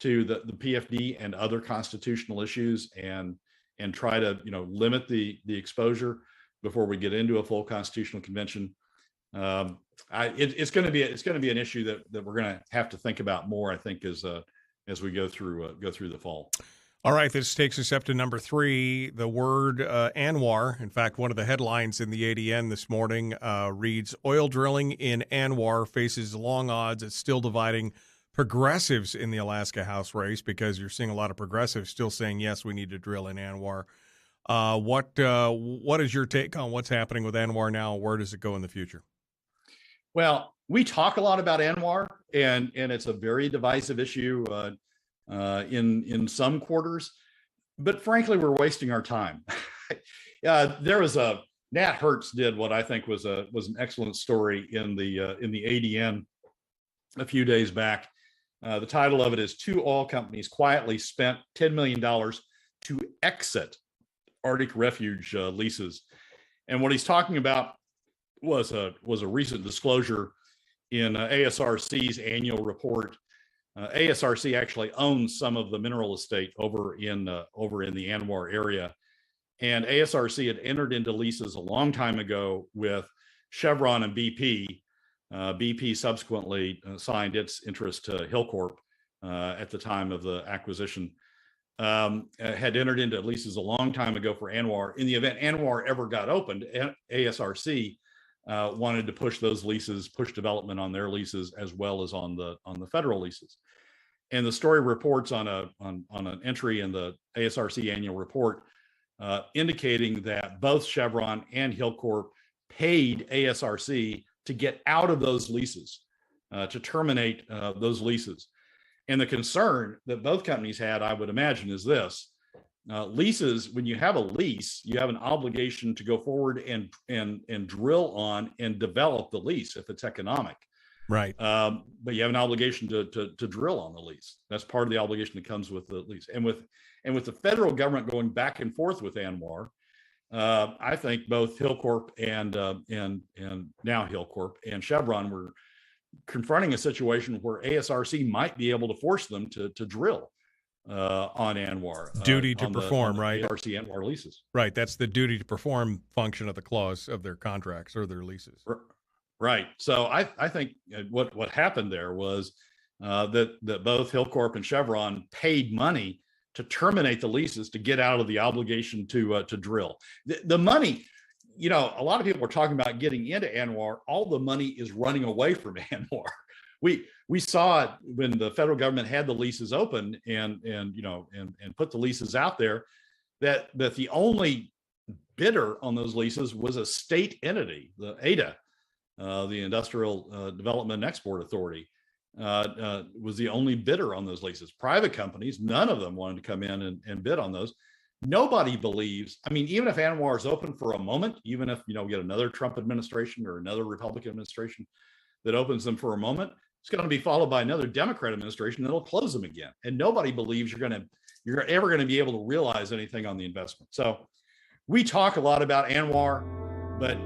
to the PFD and other constitutional issues, and try to limit the exposure before we get into a full constitutional convention. It's going to be an issue that we're going to have to think about more, I think, as we go through the fall. All right, this takes us up to number 3. The word ANWR. In fact, one of the headlines in the ADN this morning reads, "Oil drilling in ANWR faces long odds at still dividing progressives in the Alaska House race," because you're seeing a lot of progressives still saying, yes, we need to drill in ANWR. What is your take on what's happening with ANWR now? Where does it go in the future? Well, we talk a lot about ANWR, and it's a very divisive issue in some quarters, but frankly, we're wasting our time. There was Nat Hertz did what I think was an excellent story in the ADN a few days back. The title of it is "Two Oil Companies Quietly Spent $10 million to Exit Arctic Refuge leases. And what he's talking about was a recent disclosure in ASRC's annual report. ASRC actually owns some of the mineral estate over in the ANWR area. And ASRC had entered into leases a long time ago with Chevron and BP. BP subsequently signed its interest to Hillcorp at the time of the acquisition. Had entered into leases a long time ago for ANWR. In the event ANWR ever got opened, ASRC wanted to push those leases, push development on their leases as well as on the federal leases. And the story reports on an entry in the ASRC annual report indicating that both Chevron and Hillcorp paid ASRC to get out of those leases, to terminate those leases. And the concern that both companies had, I would imagine, is this: leases. When you have a lease, you have an obligation to go forward and drill on and develop the lease if it's economic. Right. But you have an obligation to drill on the lease. That's part of the obligation that comes with the lease. And with the federal government going back and forth with ANWR, I think both Hillcorp and now Hillcorp and Chevron were confronting a situation where ASRC might be able to force them to drill on ANWR. Duty to perform, right? ASRC ANWR leases. Right. That's the duty to perform function of the clause of their contracts or their leases. Right. So I think what happened there was that both Hillcorp and Chevron paid money to terminate the leases to get out of the obligation to drill. The money, a lot of people are talking about getting into ANWR. All the money is running away from ANWR. We saw it when the federal government had the leases open and put the leases out there, that the only bidder on those leases was a state entity, the ADA, the Industrial Development and Export Authority, was the only bidder on those leases. Private companies, none of them wanted to come in and bid on those. Nobody believes, even if ANWR is open for a moment, even if, we get another Trump administration or another Republican administration that opens them for a moment, it's going to be followed by another Democrat administration that'll close them again. And nobody believes you're ever going to be able to realize anything on the investment. So we talk a lot about ANWR, but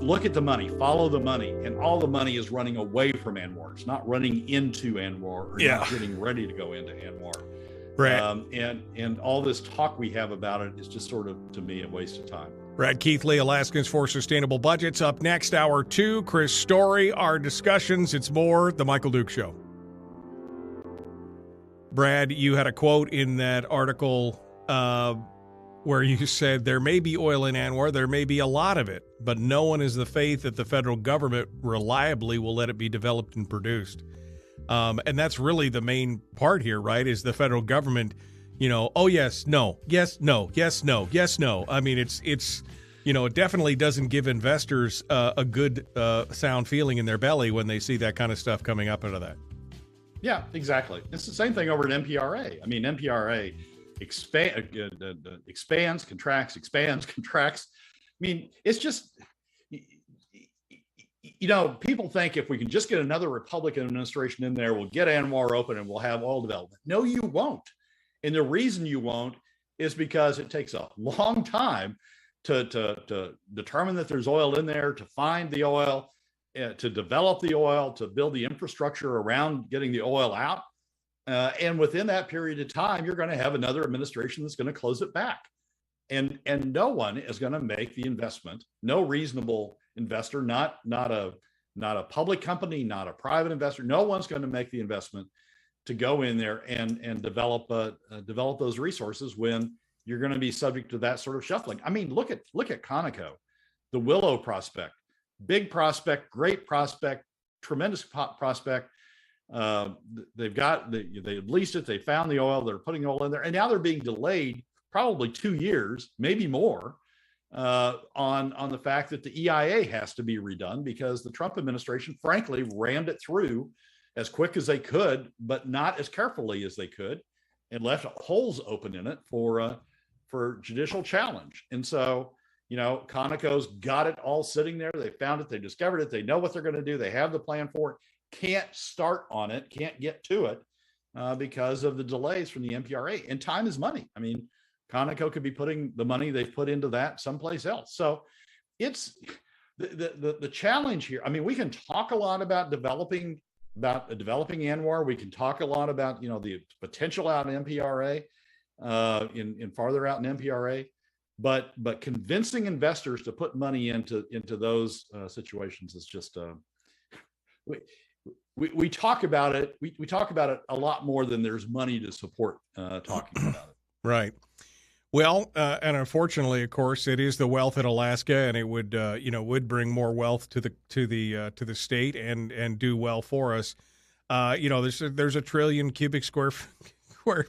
look at the money, follow the money, and all the money is running away from ANWR. It's not running into ANWR or not getting ready to go into ANWR. Right. And all this talk we have about it is just sort of, to me, a waste of time. Brad Keithley, Alaskans for Sustainable Budgets. Up next, hour 2, Chris Story, our discussions. It's more The Michael Duke Show. Brad, you had a quote in that article where you said there may be oil in ANWR, there may be a lot of it, but no one has the faith that the federal government reliably will let it be developed and produced. And that's really the main part here, right, is the federal government, oh, yes, no, yes, no, yes, no, yes, no. It's it definitely doesn't give investors a good sound feeling in their belly when they see that kind of stuff coming up out of that. Yeah, exactly. It's the same thing over at NPRA. NPRA expands, contracts, expands, contracts. It's just, people think if we can just get another Republican administration in there, we'll get ANWR open and we'll have oil development. No, you won't. And the reason you won't is because it takes a long time to determine that there's oil in there, to find the oil, to develop the oil, to build the infrastructure around getting the oil out. And within that period of time, you're going to have another administration that's going to close it back. And no one is going to make the investment. No reasonable investor, not a public company, not a private investor. No one's going to make the investment to go in there and develop those resources when you're going to be subject to that sort of shuffling. Look at Conoco, the Willow prospect, big prospect, great prospect, tremendous prospect. They leased it. They found the oil. They're putting oil in there, and now they're being delayed probably 2 years, maybe more, on the fact that the EIA has to be redone because the Trump administration, frankly, rammed it through as quick as they could, but not as carefully as they could, and left holes open in it for judicial challenge. And so, Conoco's got it all sitting there. They found it. They discovered it. They know what they're going to do. They have the plan for it. Can't start on it. Can't get to it because of the delays from the NPRA. And time is money. Conoco could be putting the money they've put into that someplace else. So it's the challenge here. I mean, we can talk a lot about developing ANWR. We can talk a lot about, the potential out in MPRA, in farther out in MPRA, but convincing investors to put money into those situations is just we talk about it. We talk about it a lot more than there's money to support talking about it. Right. Well, and unfortunately, of course, it is the wealth in Alaska, and it would bring more wealth to the state and do well for us. There's a trillion cubic square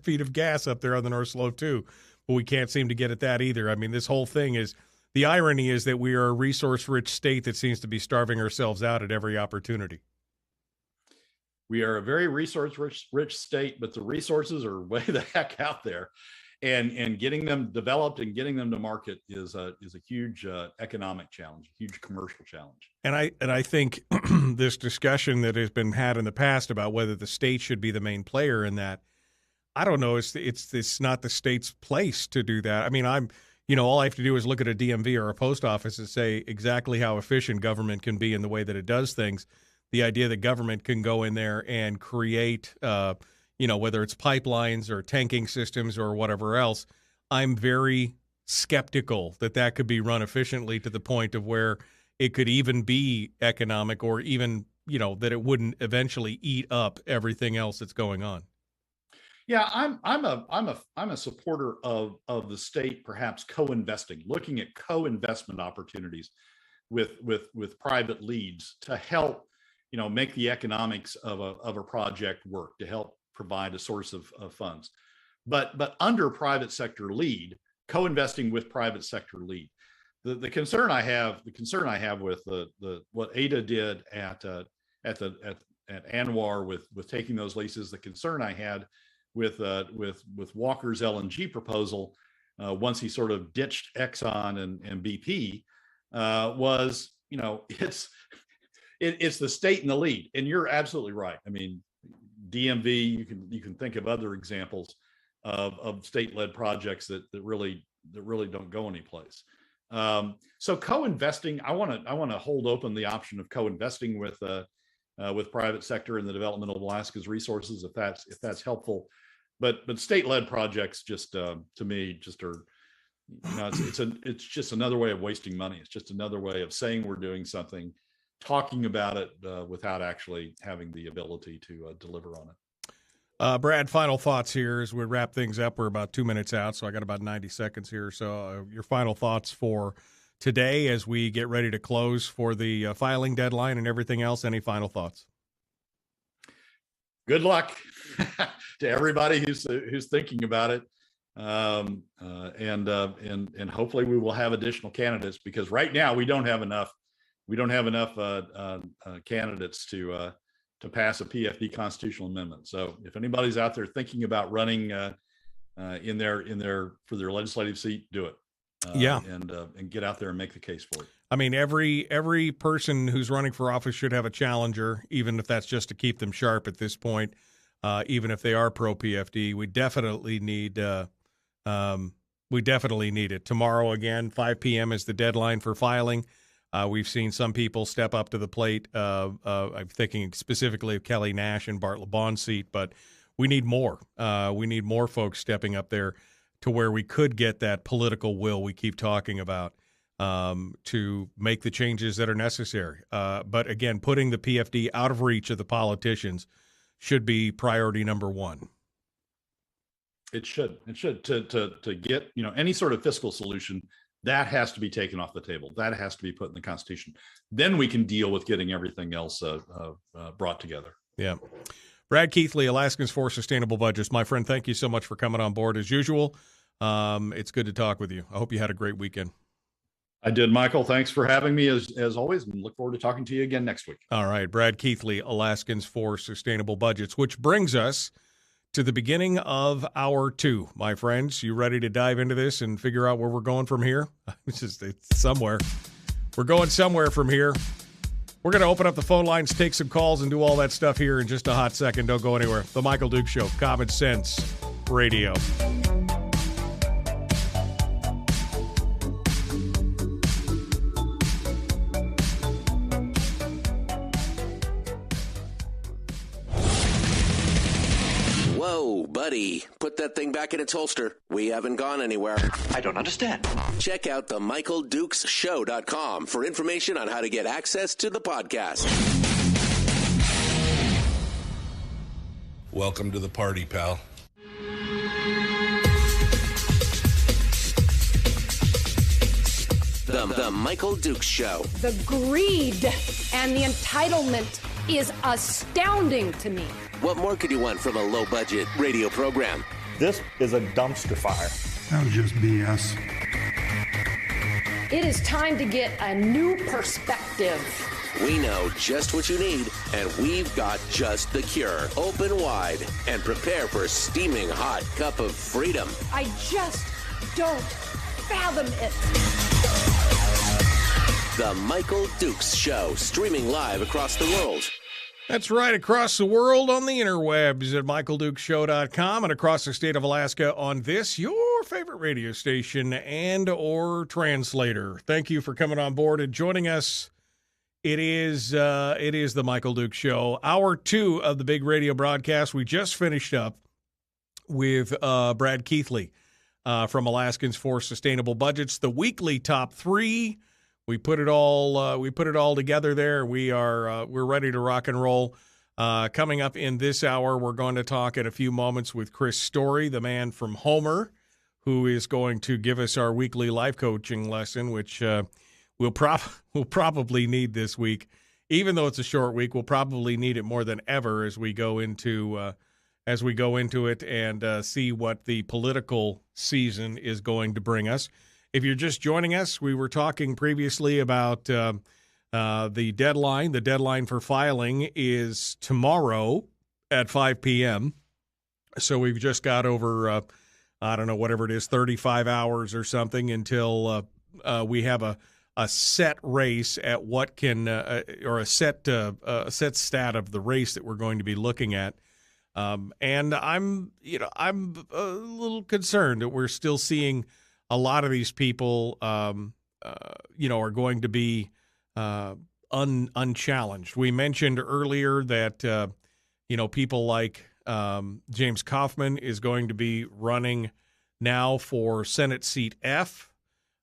feet of gas up there on the North Slope too, but we can't seem to get at that either. I mean, this whole thing is, the irony is that we are a resource-rich state that seems to be starving ourselves out at every opportunity. We are a very resource-rich state, but the resources are way the heck out there. And getting them developed and getting them to market is a huge economic challenge, a huge commercial challenge. And I think this discussion that has been had in the past about whether the state should be the main player in that, I don't know. It's not the state's place to do that. I mean, all I have to do is look at a DMV or a post office and say exactly how efficient government can be in the way that it does things. The idea that government can go in there and create whether it's pipelines or tanking systems or whatever else, I'm very skeptical that could be run efficiently to the point of where it could even be economic, or even, that it wouldn't eventually eat up everything else that's going on. Yeah, I'm a supporter of the state perhaps co-investing, looking at co-investment opportunities with private leads to help, make the economics of a project work, to help provide a source of funds, but under private sector lead, co-investing with private sector lead. The concern I have with what Ada did at ANWR with taking those leases, the concern I had with Walker's LNG proposal, once he sort of ditched Exxon and BP, was, it's the state in the lead. And you're absolutely right. I mean, DMV, you can think of other examples of state-led projects that really don't go anyplace. So co-investing, I want to hold open the option of co-investing with private sector in the development of Alaska's resources, if that's helpful. But state-led projects just to me just are, it's just another way of wasting money. It's just another way of saying we're doing something, talking about it without actually having the ability to deliver on it. Brad, final thoughts here as we wrap things up. We're about 2 minutes out, so I got about 90 seconds here. So your final thoughts for today as we get ready to close for the filing deadline and everything else. Any final thoughts? Good luck to everybody who's thinking about it. And hopefully we will have additional candidates, because right now we don't have enough candidates to pass a PFD constitutional amendment. So if anybody's out there thinking about running for their legislative seat, do it. And get out there and make the case for it. I mean, every person who's running for office should have a challenger, even if that's just to keep them sharp at this point. Even if they are pro PFD, we definitely need it. Tomorrow again, 5 p.m. is the deadline for filing. We've seen some people step up to the plate. I'm thinking specifically of Kelly Nash and Bart LeBon's seat, but we need more. We need more folks stepping up there to where we could get that political will we keep talking about to make the changes that are necessary. But again, putting the PFD out of reach of the politicians should be priority number one. It should to get any sort of fiscal solution. That has to be taken off the table. That has to be put in the Constitution. Then we can deal with getting everything else brought together. Yeah. Brad Keithley, Alaskans for Sustainable Budgets. My friend, thank you so much for coming on board as usual. It's good to talk with you. I hope you had a great weekend. I did, Michael. Thanks for having me as always, and look forward to talking to you again next week. All right. Brad Keithley, Alaskans for Sustainable Budgets, which brings us to the beginning of hour 2, my friends. You ready to dive into this and figure out where we're going from here? It's somewhere. We're going somewhere from here. We're going to open up the phone lines, take some calls, and do all that stuff here in just a hot second. Don't go anywhere. The Michael Dukes Show, Common Sense Radio. Buddy, put that thing back in its holster. We haven't gone anywhere. I don't understand. Check out the MichaelDukesShow.com for information on how to get access to the podcast. Welcome to the party, pal. The Michael Dukes Show. The greed and the entitlement is astounding to me. What more could you want from a low-budget radio program? This is a dumpster fire. That was just BS. It is time to get a new perspective. We know just what you need, and we've got just the cure. Open wide and prepare for a steaming hot cup of freedom. I just don't fathom it. The Michael Dukes Show, streaming live across the world. That's right, across the world on the interwebs at michaeldukeshow.com and across the state of Alaska on this, your favorite radio station and or translator. Thank you for coming on board and joining us. It is the Michael Dukes Show, hour 2 of the big radio broadcast. We just finished up with Brad Keithley from Alaskans for Sustainable Budgets, the weekly top 3. We put it all together there. We're ready to rock and roll. Coming up in this hour, we're going to talk in a few moments with Chris Story, the man from Homer, who is going to give us our weekly life coaching lesson, which we'll probably need this week. Even though it's a short week, we'll probably need it more than ever as we go into it and see what the political season is going to bring us. If you're just joining us, we were talking previously about the deadline. The deadline for filing is tomorrow at 5 p.m. So we've just got over, I don't know, whatever it is, 35 hours or something until we have a set race at what can, or a set stat of the race that we're going to be looking at. And I'm a little concerned that we're still seeing a lot of these people, are going to be unchallenged. We mentioned earlier that, people like James Kaufman is going to be running now for Senate seat F,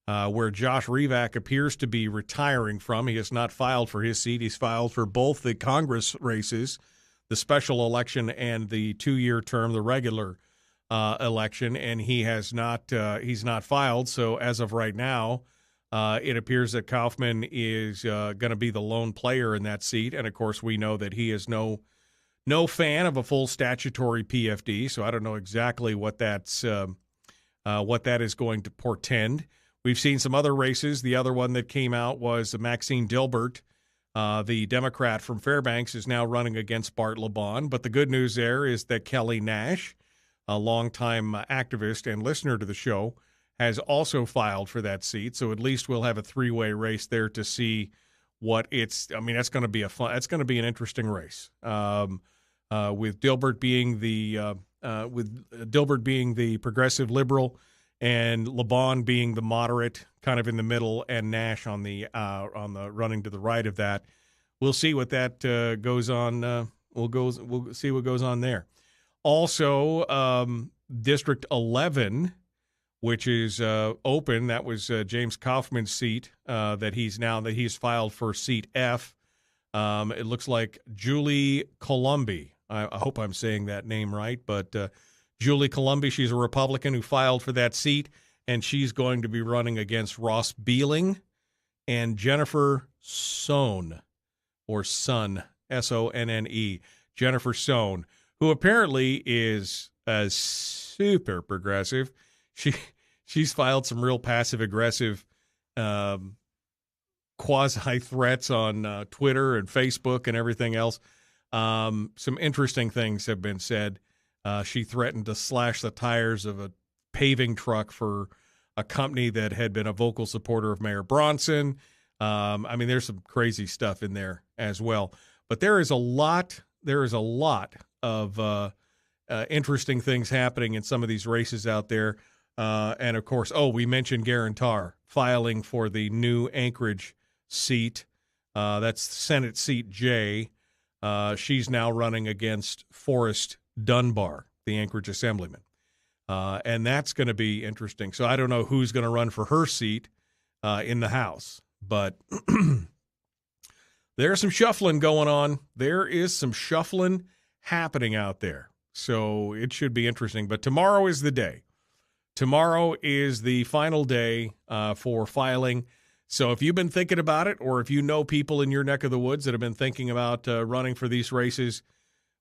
where Josh Revak appears to be retiring from. He has not filed for his seat. He's filed for both the Congress races, the special election and the 2-year term, the regular election, and he's not filed. So as of right now, it appears that Kaufman is going to be the lone player in that seat. And of course, we know that he is no fan of a full statutory PFD. So I don't know exactly what that is going to portend. We've seen some other races. The other one that came out was Maxine Dilbert, the Democrat from Fairbanks, is now running against Bart LeBon. But the good news there is that Kelly Nash, a longtime activist and listener to the show, has also filed for that seat. So at least we'll have a 3-way race there to see what it's. I mean, that's going to be that's going to be an interesting race. With Dilbert being the progressive liberal, and LeBon being the moderate, kind of in the middle, and Nash on the running to the right of that. We'll see what that goes on. We'll see what goes on there. Also, District 11, which is open. That was James Kaufman's seat that he's filed for seat F. It looks like Julie Colombi. I hope I'm saying that name right, but Julie Colombi, she's a Republican who filed for that seat, and she's going to be running against Ross Beeling and Jennifer Sonne, or Sonne, S-O-N-N-E, Jennifer Sonne, who apparently is super progressive. She's filed some real passive-aggressive quasi-threats on Twitter and Facebook and everything else. Some interesting things have been said. She threatened to slash the tires of a paving truck for a company that had been a vocal supporter of Mayor Bronson. I mean, there's some crazy stuff in there as well. But there is a lot of interesting things happening in some of these races out there. And, of course, we mentioned Garantar filing for the new Anchorage seat. That's Senate seat J. She's now running against Forrest Dunbar, the Anchorage Assemblyman. And that's going to be interesting. So I don't know who's going to run for her seat in the House, but there's some shuffling going on. There is some shuffling happening out there. So it should be interesting. But tomorrow is the day. Tomorrow is the final day for filing. So if you've been thinking about it, or if you know people in your neck of the woods that have been thinking about running for these races,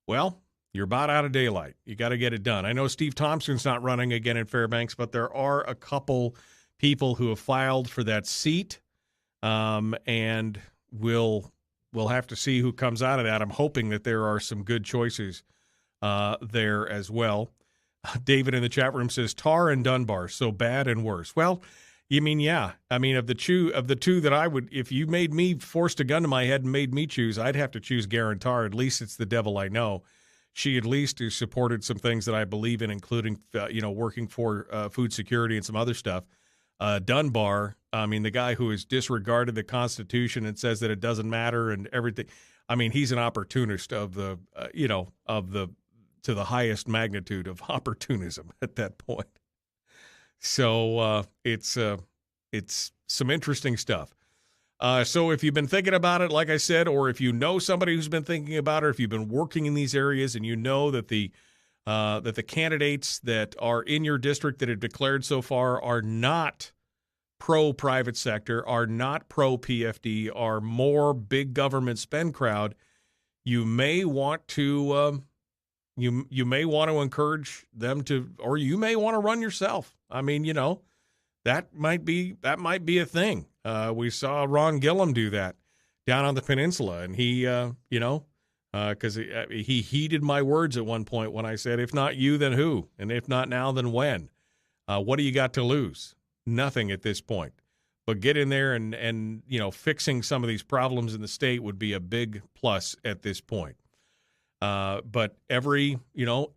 well, you're about out of daylight. You got to get it done. I know Steve Thompson's not running again in Fairbanks, but there are a couple people who have filed for that seat, and we'll have to see who comes out of that. I'm hoping that there are some good choices there as well. David in the chat room says Tar and Dunbar, so bad and worse. Well, you mean, yeah. I mean, of the two that I would, if you made me, forced a gun to my head and made me choose, I'd have to choose Garen Tar. At least it's the devil I know. She at least has supported some things that I believe in, including, working for food security and some other stuff. Dunbar, I mean, the guy who has disregarded the Constitution and says that it doesn't matter and everything. I mean, he's an opportunist of the, to the highest magnitude of opportunism at that point. So it's some interesting stuff. So if you've been thinking about it, like I said, or if you know somebody who's been thinking about it, if you've been working in these areas and you know that the candidates that are in your district that have declared so far are not pro-private sector, are not pro-PFD, are more big government spend crowd, you may want to you may want to encourage them to, or you may want to run yourself. I mean, that might be a thing. We saw Ron Gillum do that down on the peninsula, and he, because he heeded my words at one point when I said, if not you, then who? And if not now, then when? What do you got to lose? Nothing at this point. But get in there and fixing some of these problems in the state would be a big plus at this point. But every,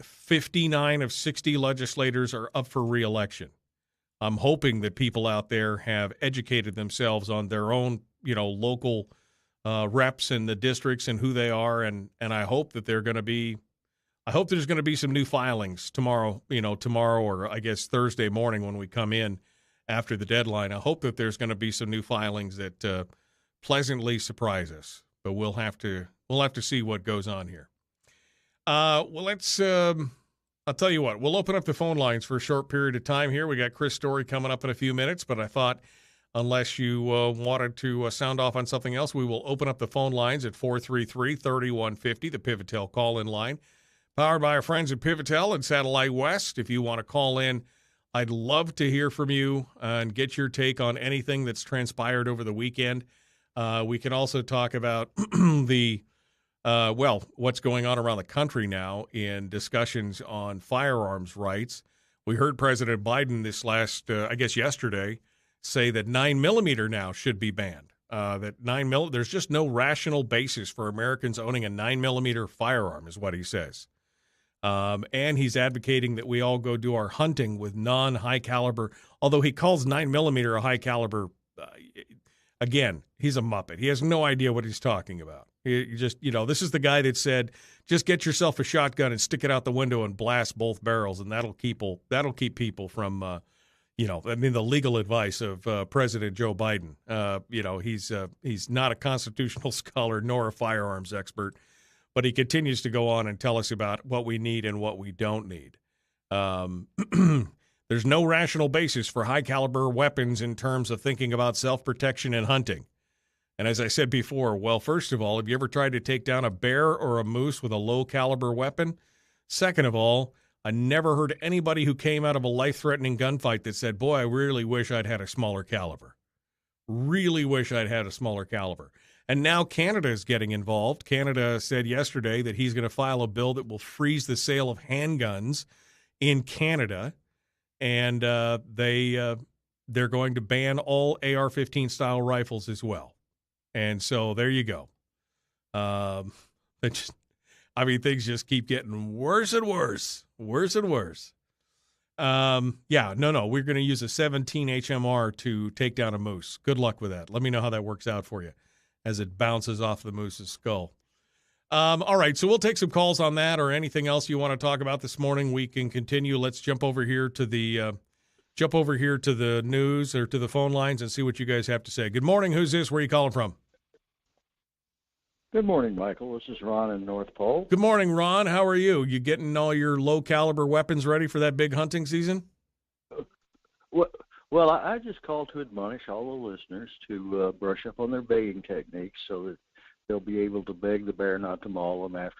59 of 60 legislators are up for re-election. I'm hoping that people out there have educated themselves on their own, local reps in the districts and who they are, and I hope that there's going to be some new filings tomorrow, or I guess Thursday morning when we come in after the deadline. I hope that there's going to be some new filings that pleasantly surprise us, but we'll have to see what goes on here. Let's. I'll tell you what, we'll open up the phone lines for a short period of time here. We got Chris Story coming up in a few minutes, but I thought unless you wanted to sound off on something else, we will open up the phone lines at 433-3150, the Pivotel call-in line, powered by our friends at Pivotel and Satellite West. If you want to call in, I'd love to hear from you and get your take on anything that's transpired over the weekend. We can also talk about what's going on around the country now in discussions on firearms rights. We heard President Biden yesterday, say that 9mm now should be banned. There's just no rational basis for Americans owning a 9mm firearm, is what he says. And he's advocating that we all go do our hunting with non-high caliber, although he calls 9mm a high caliber. Again, he's a Muppet. He has no idea what he's talking about. He just, this is the guy that said, just get yourself a shotgun and stick it out the window and blast both barrels, and that'll keep people from, the legal advice of President Joe Biden. He's not a constitutional scholar nor a firearms expert, but he continues to go on and tell us about what we need and what we don't need. There's no rational basis for high-caliber weapons in terms of thinking about self-protection and hunting. And as I said before, well, first of all, have you ever tried to take down a bear or a moose with a low-caliber weapon? Second of all, I never heard anybody who came out of a life-threatening gunfight that said, boy, I really wish I'd had a smaller caliber. Really wish I'd had a smaller caliber. And now Canada is getting involved. Canada said yesterday that he's going to file a bill that will freeze the sale of handguns in Canada. And they're going to ban all AR-15 style rifles as well. And so there you go. Things just keep getting worse and worse, worse and worse. We're going to use a 17 HMR to take down a moose. Good luck with that. Let me know how that works out for you as it bounces off the moose's skull. All right, so we'll take some calls on that or anything else you want to talk about this morning. We can continue. Let's jump over here to the news or to the phone lines and see what you guys have to say. Good morning. Who's this? Where are you calling from? Good morning, Michael. This is Ron in North Pole. Good morning, Ron. How are you? You getting all your low-caliber weapons ready for that big hunting season? Well, I just called to admonish all the listeners to brush up on their begging techniques so that they'll be able to beg the bear not to maul them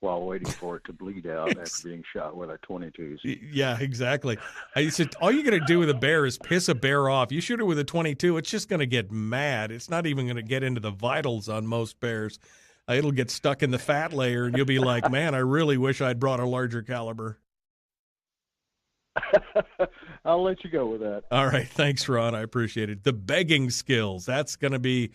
while waiting for it to bleed out after being shot with our 22s. Yeah, exactly. I said all you got to do with a bear is piss a bear off. You shoot it with a 22, it's just going to get mad. It's not even going to get into the vitals on most bears. It'll get stuck in the fat layer, and you'll be like, man, I really wish I'd brought a larger caliber. I'll let you go with that. All right. Thanks, Ron. I appreciate it. The begging skills. That's going to be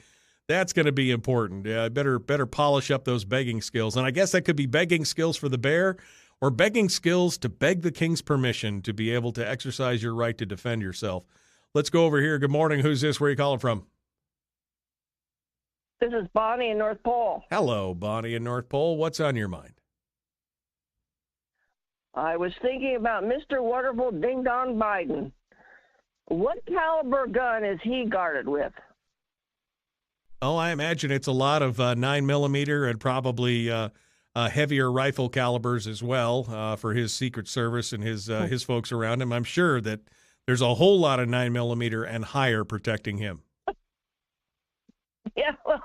important. Yeah, I better polish up those begging skills. And I guess that could be begging skills for the bear or begging skills to beg the king's permission to be able to exercise your right to defend yourself. Let's go over here. Good morning. Who's this? Where are you calling from? This is Bonnie in North Pole. Hello, Bonnie in North Pole. What's on your mind? I was thinking about Mr. Wonderful Ding Dong Biden. What caliber gun is he guarded with? Oh, I imagine it's a lot of 9mm and probably heavier rifle calibers as well for his Secret Service and his folks around him. I'm sure that there's a whole lot of 9mm and higher protecting him. Yeah, well,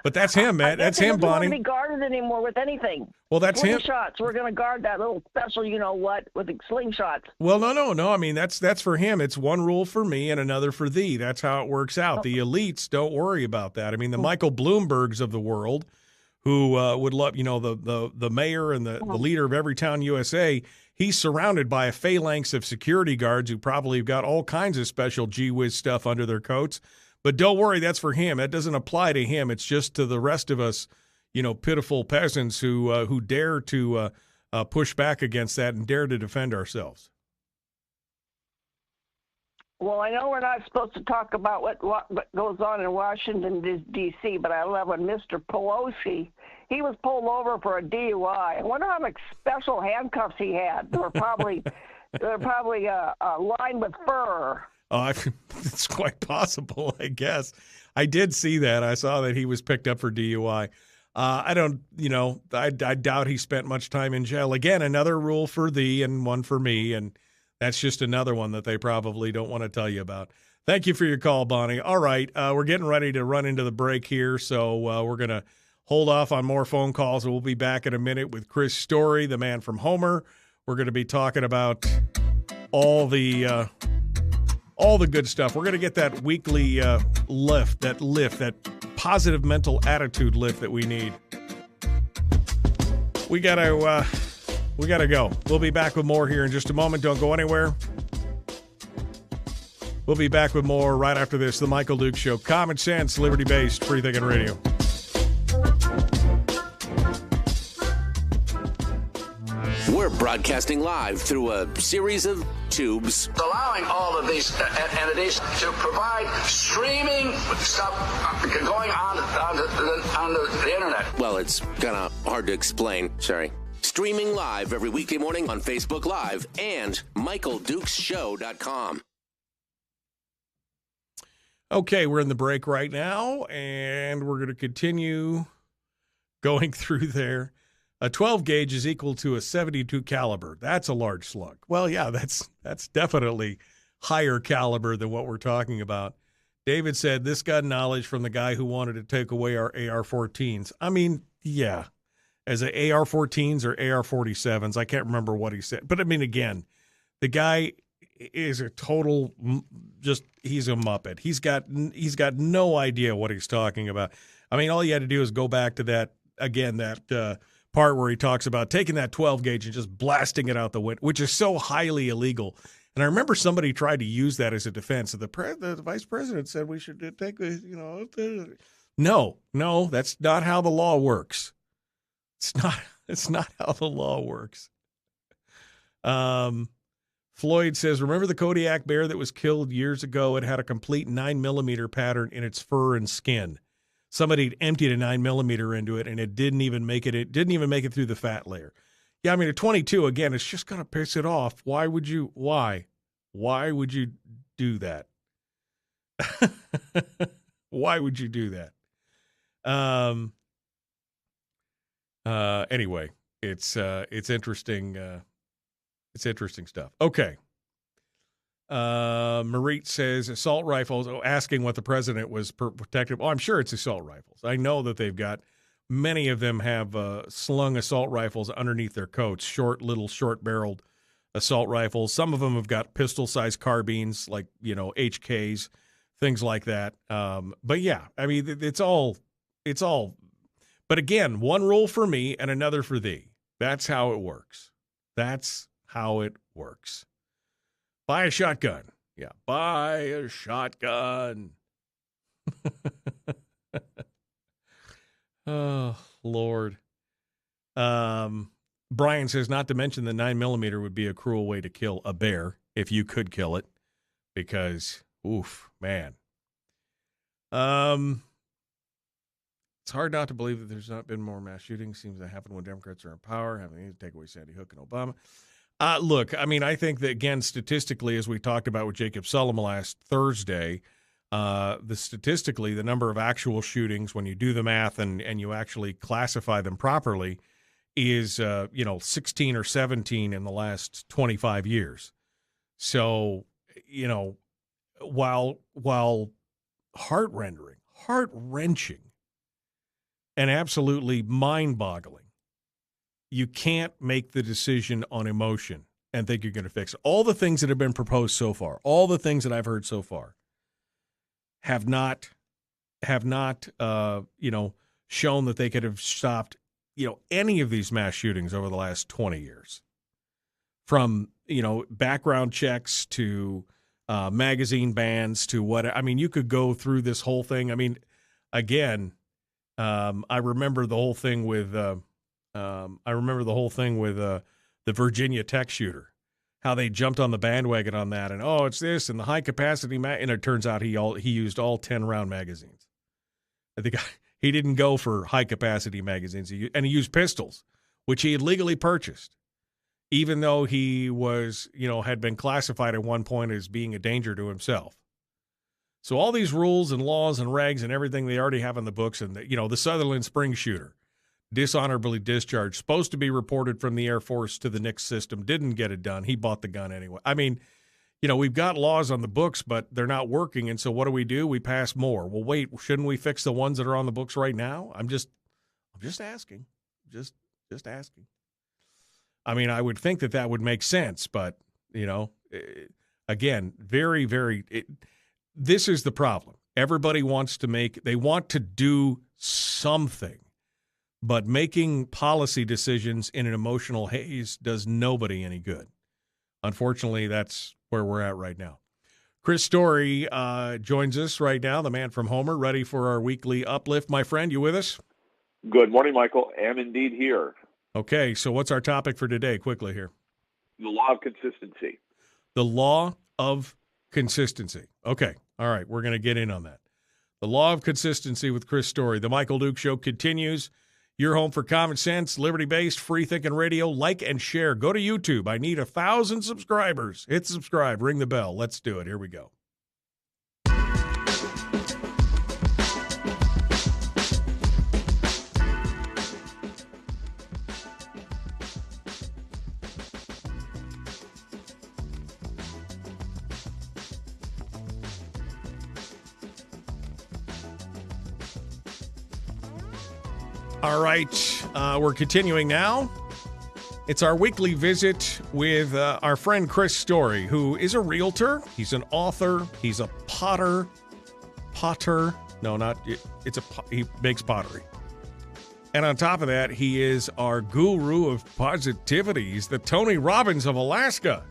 but that's him, man. That's him, Bonnie. He doesn't want to be guarded anymore with anything. Well, that's him. Shots. We're going to guard that little special, you know what, with the slingshots. Well, no. I mean, that's for him. It's one rule for me and another for thee. That's how it works out. The elites don't worry about that. I mean, the Michael Bloombergs of the world, who would love, the mayor and the leader of every town USA. He's surrounded by a phalanx of security guards who probably have got all kinds of special gee whiz stuff under their coats. But don't worry, that's for him. That doesn't apply to him. It's just to the rest of us, pitiful peasants who dare to push back against that and dare to defend ourselves. Well, I know we're not supposed to talk about what goes on in Washington, D.C., but I love when Mr. Pelosi, he was pulled over for a DUI. I wonder how much special handcuffs he had. They were probably lined with fur. Oh, it's quite possible, I guess. I did see that. I saw that he was picked up for DUI. I doubt he spent much time in jail. Again, another rule for thee and one for me, and that's just another one that they probably don't want to tell you about. Thank you for your call, Bonnie. All right, we're getting ready to run into the break here, so we're going to hold off on more phone calls, and we'll be back in a minute with Chris Story, the man from Homer. We're going to be talking about all the good stuff. We're going to get that weekly lift, that positive mental attitude lift that we need. We gotta go. We'll be back with more here in just a moment. Don't go anywhere. We'll be back with more right after this. The Michael Dukes Show. Common sense, liberty-based, free-thinking radio. We're broadcasting live through a series of tubes. Allowing all of these entities to provide streaming stuff going on the internet. Well, it's kind of hard to explain. Sorry. Streaming live every weekday morning on Facebook Live and MichaelDukesShow.com. Okay, we're in the break right now, and we're going to continue going through there. A 12 gauge is equal to a 72 caliber. That's a large slug. Well, yeah, that's definitely higher caliber than what we're talking about. David said this got knowledge from the guy who wanted to take away our AR-14s. I mean, yeah, as a AR-14s or AR-47s, I can't remember what he said. But I mean, again, the guy is a total he's a muppet. He's got no idea what he's talking about. I mean, all you had to do is go back to that part where he talks about taking that 12 gauge and just blasting it out the window, which is so highly illegal. And I remember somebody tried to use that as a defense. The vice president said we should take No, that's not how the law works. It's not how the law works. Floyd says, remember the Kodiak bear that was killed years ago? It had a complete 9mm pattern in its fur and skin. Somebody emptied a 9mm into it, and it didn't even make it. It didn't even make it through the fat layer. Yeah, I mean, a 22 again, it's just gonna piss it off. Why would you? Why would you do that? Why would you do that? Anyway, it's interesting. It's interesting stuff. Okay. Marit says assault rifles. Oh, asking what the president was protective. Oh, I'm sure it's assault rifles. I know that they've got many of them have slung assault rifles underneath their coats. Short-barreled assault rifles. Some of them have got pistol-sized carbines, like HKs, things like that. But yeah, I mean, it's all. But again, one rule for me and another for thee. That's how it works. That's how it works. Buy a shotgun. Yeah, buy a shotgun. Oh, Lord. Brian says, not to mention the 9mm would be a cruel way to kill a bear if you could kill it, because, oof, man. It's hard not to believe that there's not been more mass shootings. Seems to happen when Democrats are in power, having to take away Sandy Hook and Obama. Look, I mean, I think that, again, statistically, as we talked about with Jacob Sullum last Thursday, statistically, the number of actual shootings, when you do the math and you actually classify them properly, is 16 or 17 in the last 25 years. So, while heart-wrenching, and absolutely mind-boggling, you can't make the decision on emotion and think you're going to fix it. All the things that have been proposed so far, all the things that I've heard so far, have not shown that they could have stopped, any of these mass shootings over the last 20 years. From, background checks to magazine bans to what, I mean, you could go through this whole thing. I mean, again, I remember the whole thing with the Virginia Tech shooter, how they jumped on the bandwagon on that, and it's this and the high capacity and it turns out he used all 10-round magazines. I think he didn't go for high capacity magazines, he used pistols, which he had legally purchased, even though he was had been classified at one point as being a danger to himself. So all these rules and laws and regs and everything they already have in the books, and the Sutherland Springs shooter, dishonorably discharged, supposed to be reported from the Air Force to the NICS system, didn't get it done. He bought the gun anyway. I mean, we've got laws on the books, but they're not working, and so what do? We pass more. Well, wait, shouldn't we fix the ones that are on the books right now? I'm just asking. Just asking. I mean, I would think that would make sense, but, again, very, very this is the problem. Everybody wants to do something, but making policy decisions in an emotional haze does nobody any good. Unfortunately, that's where we're at right now. Chris Story joins us right now, the man from Homer, ready for our weekly uplift. My friend, you with us? Good morning, Michael. Am indeed here. Okay, so what's our topic for today? Quickly here. The law of consistency. The law of consistency. Okay. All right. We're going to get in on that. The law of consistency with Chris Story. The Michael Duke Show continues. Your home for common sense, liberty-based, free-thinking radio. Like and share. Go to YouTube. I need 1,000 subscribers. Hit subscribe. Ring the bell. Let's do it. Here we go. All right, we're continuing now. It's our weekly visit with our friend Chris Story, who is a realtor. He's an author. He's a potter. No, not he makes pottery. And on top of that, he is our guru of positivity. He's the Tony Robbins of Alaska.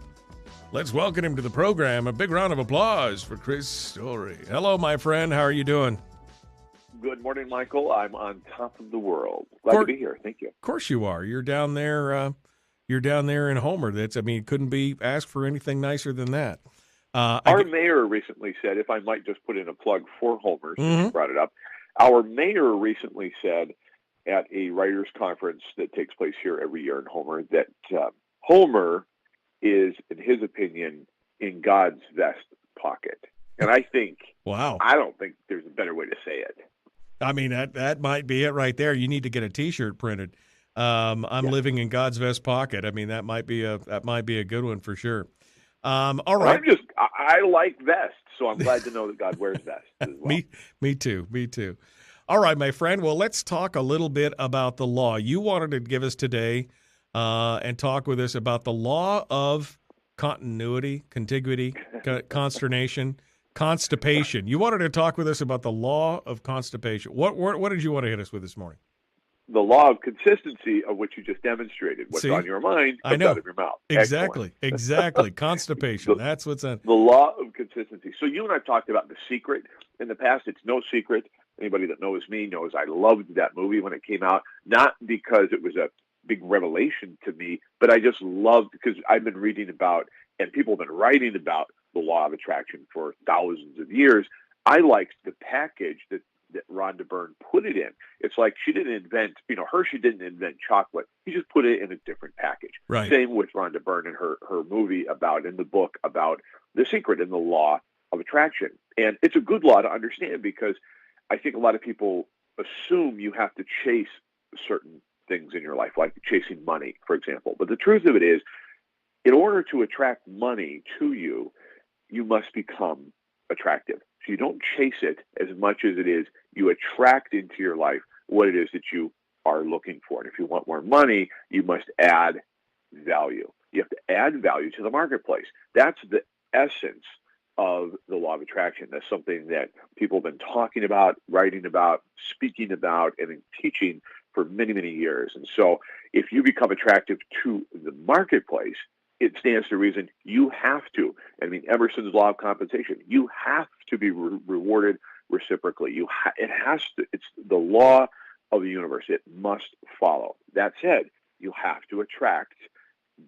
Let's welcome him to the program. A big round of applause for Chris Story. Hello, my friend. How are you doing? Good morning, Michael. I'm on top of the world. Glad to be here. Thank you. Of course you are. You're down there. You're down there in Homer. Couldn't be asked for anything nicer than that. Our mayor recently said, if I might just put in a plug for Homer, since you brought it up, Our mayor recently said at a writers' conference that takes place here every year in Homer that Homer is, in his opinion, in God's vest pocket. And I think, wow, I don't think there's a better way to say it. I mean, that might be it right there. You need to get a T-shirt printed. I'm living in God's vest pocket. I mean, that might be a good one for sure. All right. I like vests, so I'm glad to know that God wears vests as well. Me too. All right, my friend. Well, let's talk a little bit about the law. You wanted to give us today and talk with us about the law of continuity, contiguity, consternation, constipation. You wanted to talk with us about the law of constipation. What did you want to hit us with this morning? The law of consistency, of which you just demonstrated. What's on your mind comes out of your mouth. Exactly. Constipation. That's what's on. The law of consistency. So you and I talked about The Secret in the past. It's no secret. Anybody that knows me knows I loved that movie when it came out, not because it was a big revelation to me, but I just loved, because I've been reading about, and people have been writing about, the law of attraction for thousands of years. I liked the package that Rhonda Byrne put it in. It's like she didn't invent, Hershey didn't invent chocolate. He just put it in a different package. Right. Same with Rhonda Byrne and her movie in the book about The Secret and the law of attraction. And it's a good law to understand, because I think a lot of people assume you have to chase certain things in your life, like chasing money, for example. But the truth of it is, in order to attract money to you, you must become attractive. So you don't chase it as much as it is you attract into your life what it is that you are looking for. And if you want more money, you must add value. You have to add value to the marketplace. That's the essence of the law of attraction. That's something that people have been talking about, writing about, speaking about, and teaching for many, many years. And so if you become attractive to the marketplace, it stands to reason you have to. I mean, Emerson's law of compensation. You have to be rewarded reciprocally. It has to. It's the law of the universe. It must follow. That said, you have to attract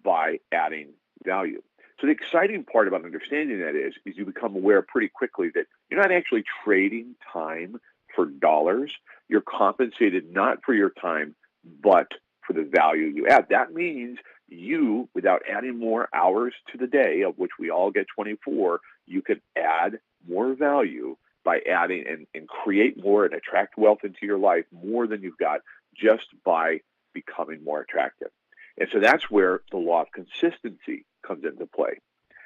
by adding value. So the exciting part about understanding that is you become aware pretty quickly that you're not actually trading time for dollars. You're compensated not for your time, but for the value you add. That means you, without adding more hours to the day, of which we all get 24, you can add more value by adding and create more and attract wealth into your life more than you've got just by becoming more attractive. And so that's where the law of consistency comes into play.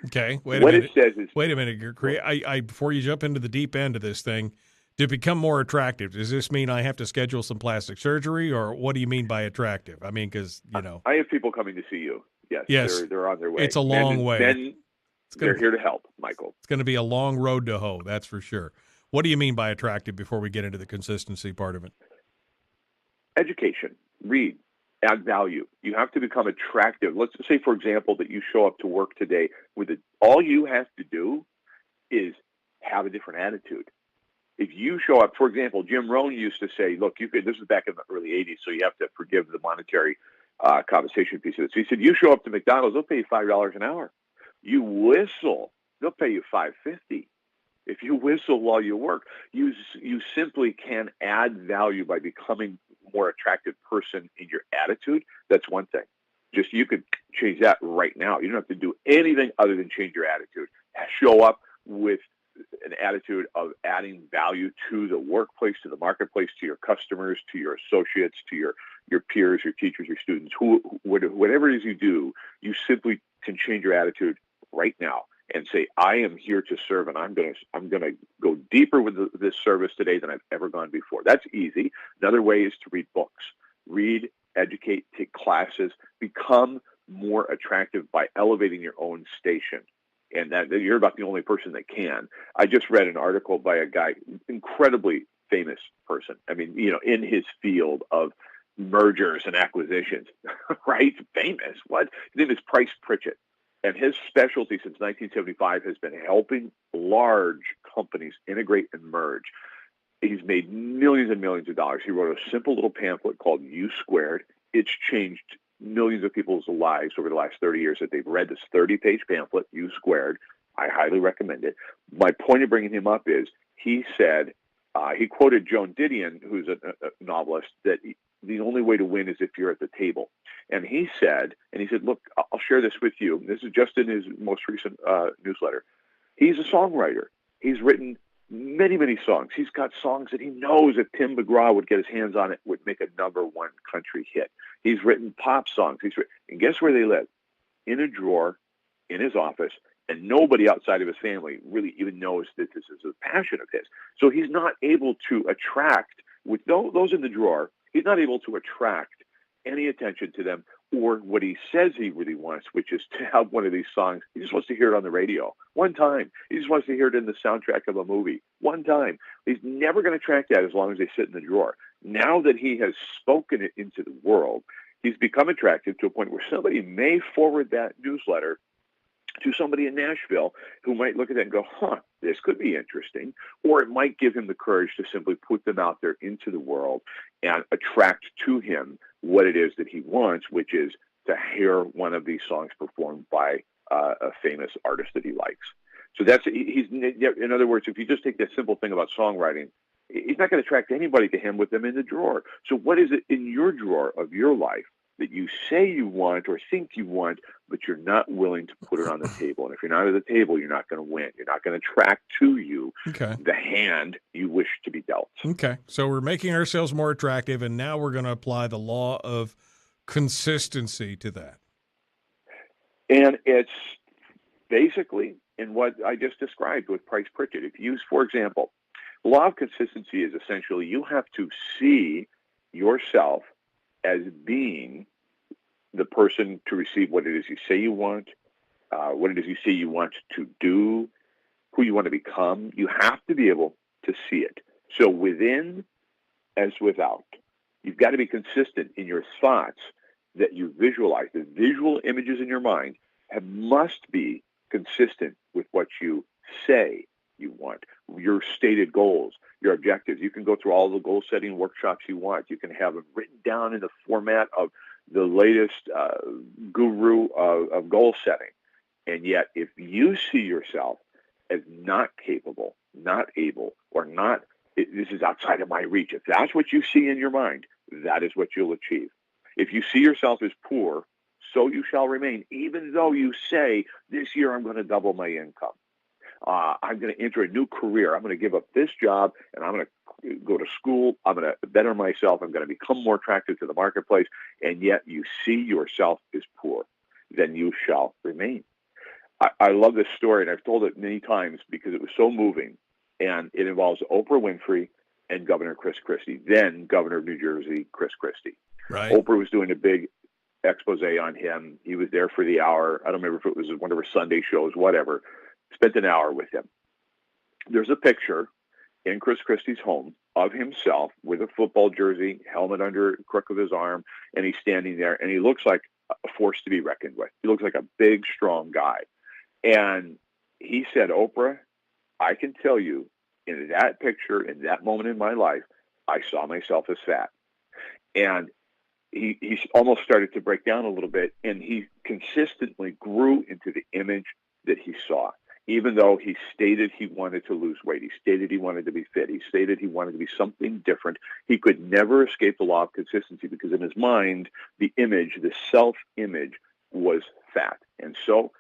Okay, wait a minute. Before you jump into the deep end of this thing, to become more attractive, does this mean I have to schedule some plastic surgery, or what do you mean by attractive? I mean, because, I have people coming to see you. Yes. They're on their way. It's a long way. They're here to help, Michael. It's going to be a long road to hoe, that's for sure. What do you mean by attractive before we get into the consistency part of it? Education. Read. Add value. You have to become attractive. Let's say, for example, that you show up to work today with all you have to do is have a different attitude. If you show up, for example, Jim Rohn used to say, look, this was back in the early 80s, so you have to forgive the monetary compensation piece of it. So he said, you show up to McDonald's, they'll pay you $5 an hour. You whistle, they'll pay you $5.50. If you whistle while you work, you simply can add value by becoming a more attractive person in your attitude. That's one thing. Just you could change that right now. You don't have to do anything other than change your attitude. Show up with an attitude of adding value to the workplace, to the marketplace, to your customers, to your associates, to your peers, your teachers, your students, whatever it is you do, you simply can change your attitude right now and say, I am here to serve, and I'm going to go deeper with this service today than I've ever gone before. That's easy. Another way is to read books. Read, educate, take classes, become more attractive by elevating your own station. And that you're about the only person that can. I just read an article by a guy, incredibly famous person. I mean, in his field of mergers and acquisitions, right? Famous. What? His name is Price Pritchett. And his specialty since 1975 has been helping large companies integrate and merge. He's made millions and millions of dollars. He wrote a simple little pamphlet called U Squared. It's changed millions of people's lives over the last 30 years that they've read this 30-page pamphlet, U Squared. I highly recommend it. My point of bringing him up is he said, he quoted Joan Didion, who's a novelist, that the only way to win is if you're at the table. And he said, look, I'll share this with you. This is just in his most recent newsletter. He's a songwriter. He's written many, many songs. He's got songs that he knows if Tim McGraw would get his hands on it, would make a #1 country hit. He's written pop songs. And guess where they live? In a drawer in his office. And nobody outside of his family really even knows that this is a passion of his. So he's not able to attract, with those in the drawer, he's not able to attract any attention to them or what he says he really wants, which is to have one of these songs. He just wants to hear it on the radio one time. He just wants to hear it in the soundtrack of a movie one time. He's never going to track that as long as they sit in the drawer. Now that he has spoken it into the world, he's become attractive to a point where somebody may forward that newsletter to somebody in Nashville who might look at that and go, this could be interesting. Or it might give him the courage to simply put them out there into the world and attract to him what it is that he wants, which is to hear one of these songs performed by a famous artist that he likes. So in other words, if you just take that simple thing about songwriting, he's not going to attract anybody to him with them in the drawer. So what is it in your drawer of your life that you say you want or think you want, but you're not willing to put it on the table? And if you're not at the table, you're not going to win. You're not going to attract to you the hand you wish to be dealt. Okay. So we're making ourselves more attractive, and now we're going to apply the law of consistency to that. And it's basically in what I just described with Price Pritchett. If you use, for example, the law of consistency is essentially you have to see yourself as being the person to receive what it is you say you want, what it is you say you want to do, who you want to become. You have to be able to see it. So within as without, you've got to be consistent in your thoughts that you visualize. The visual images in your mind must be consistent with what you say you want, your stated goals, your objectives. You can go through all the goal setting workshops you want. You can have them written down in the format of the latest guru of goal setting. And yet, if you see yourself as not capable, not able, or this is outside of my reach, if that's what you see in your mind, that is what you'll achieve. If you see yourself as poor, so you shall remain, even though you say, this year I'm going to double my income. I'm going to enter a new career. I'm going to give up this job, and I'm going to go to school. I'm going to better myself. I'm going to become more attractive to the marketplace, and yet you see yourself as poor. Then you shall remain. I love this story, and I've told it many times because it was so moving, and it involves Oprah Winfrey and Governor Chris Christie, then Governor of New Jersey, Chris Christie. Right. Oprah was doing a big expose on him. He was there for the hour. I don't remember if it was one of her Sunday shows, whatever. Spent an hour with him. There's a picture in Chris Christie's home of himself with a football jersey, helmet under the crook of his arm, and he's standing there, and he looks like a force to be reckoned with. He looks like a big, strong guy. And he said, Oprah, I can tell you, in that picture, in that moment in my life, I saw myself as fat. And he almost started to break down a little bit, and he consistently grew into the image that he saw. Even though he stated he wanted to lose weight, he stated he wanted to be fit, he stated he wanted to be something different, he could never escape the law of consistency because in his mind, the image, the self-image was fat. And so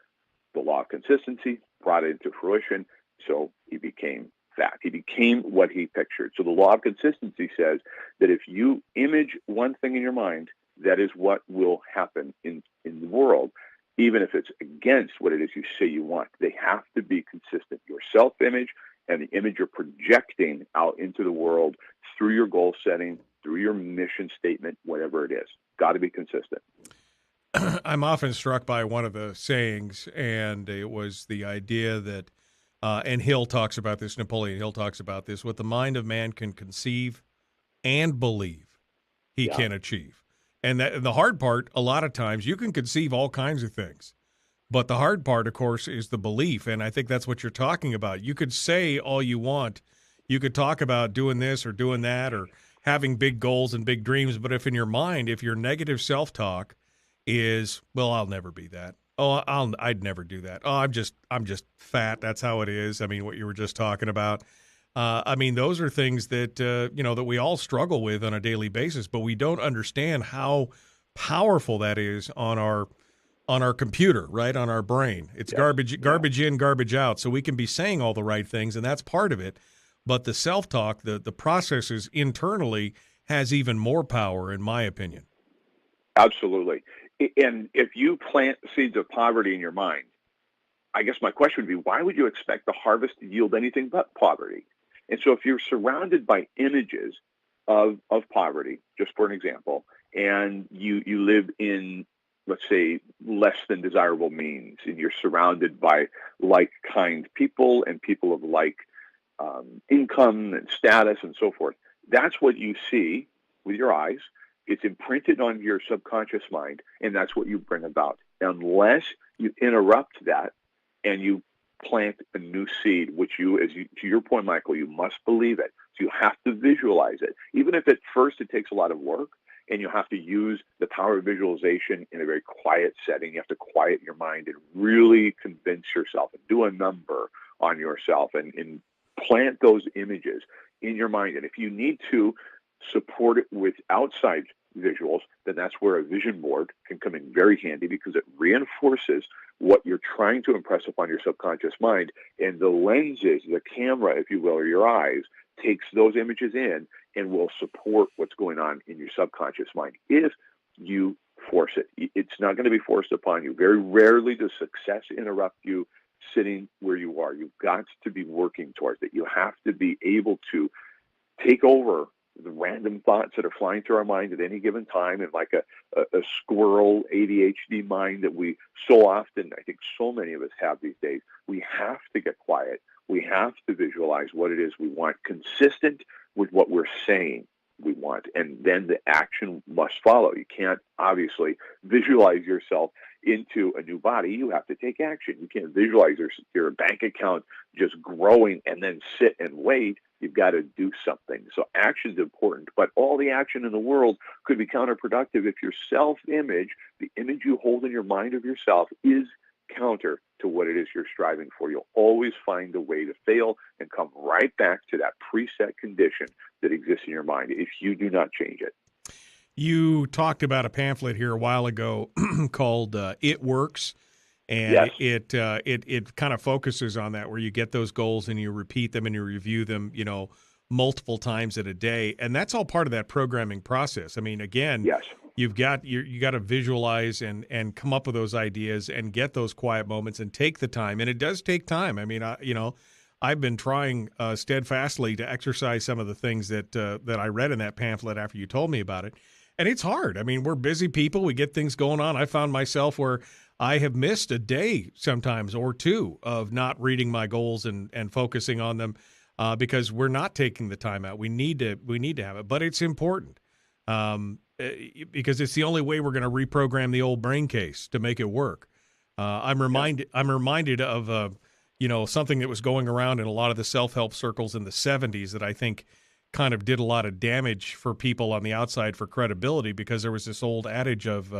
the law of consistency brought it into fruition, so he became fat. He became what he pictured. So the law of consistency says that if you image one thing in your mind, that is what will happen in the world. Even if it's against what it is you say you want, they have to be consistent. Your self-image and the image you're projecting out into the world through your goal setting, through your mission statement, whatever it is, got to be consistent. I'm often struck by one of the sayings, and it was the idea that, and Hill talks about this, Napoleon Hill talks about this, what the mind of man can conceive and believe he can achieve. And the hard part, a lot of times, you can conceive all kinds of things. But the hard part, of course, is the belief. And I think that's what you're talking about. You could say all you want. You could talk about doing this or doing that or having big goals and big dreams. But if in your mind, if your negative self-talk is, well, I'll never be that. Oh, I'd never do that. Oh, I'm just fat. That's how it is. I mean, what you were just talking about. I mean, those are things that, that we all struggle with on a daily basis, but we don't understand how powerful that is on our computer, right, on our brain. It's garbage in, garbage out. So we can be saying all the right things, and that's part of it. But the self-talk, the processes internally has even more power, in my opinion. Absolutely. And if you plant seeds of poverty in your mind, I guess my question would be, why would you expect the harvest to yield anything but poverty? And so if you're surrounded by images of poverty, just for an example, and you live in, let's say, less than desirable means, and you're surrounded by like-kind people and people of like income and status and so forth, that's what you see with your eyes. It's imprinted on your subconscious mind, and that's what you bring about. Unless you interrupt that and you plant a new seed, which to your point, Michael, you must believe it. So you have to visualize it. Even if at first it takes a lot of work, and you have to use the power of visualization in a very quiet setting. You have to quiet your mind and really convince yourself and do a number on yourself and plant those images in your mind. And if you need to support it with outside visuals, then that's where a vision board can come in very handy, because it reinforces what you're trying to impress upon your subconscious mind. And the lenses, the camera, if you will, or your eyes, takes those images in and will support what's going on in your subconscious mind if you force it. It's not going to be forced upon you. Very rarely does success interrupt you sitting where you are. You've got to be working towards it. You have to be able to take over the random thoughts that are flying through our mind at any given time, and like a squirrel ADHD mind that we so often, I think so many of us have these days. We have to get quiet. We have to visualize what it is we want, consistent with what we're saying we want, and then the action must follow. You can't obviously visualize yourself into a new body. You have to take action. You can't visualize your bank account just growing and then sit and wait. You've got to do something. So action is important, but all the action in the world could be counterproductive if your self-image, the image you hold in your mind of yourself, is counter to what it is you're striving for. You'll always find a way to fail and come right back to that preset condition that exists in your mind if you do not change it. You talked about a pamphlet here a while ago called It Works, and yes. It kind of focuses on that, where you get those goals and you repeat them and you review them, multiple times in a day, and that's all part of that programming process. I mean, again, yes. you got to visualize and come up with those ideas and get those quiet moments and take the time, and it does take time. I mean, I've been trying steadfastly to exercise some of the things that I read in that pamphlet after you told me about it. And it's hard. I mean, we're busy people. We get things going on. I found myself where I have missed a day sometimes or two of not reading my goals and focusing on them because we're not taking the time out. We need to have it, but it's important because it's the only way we're going to reprogram the old brain case to make it work. I'm reminded of something that was going around in a lot of the self-help circles in the 70s that I think kind of did a lot of damage for people on the outside for credibility, because there was this old adage of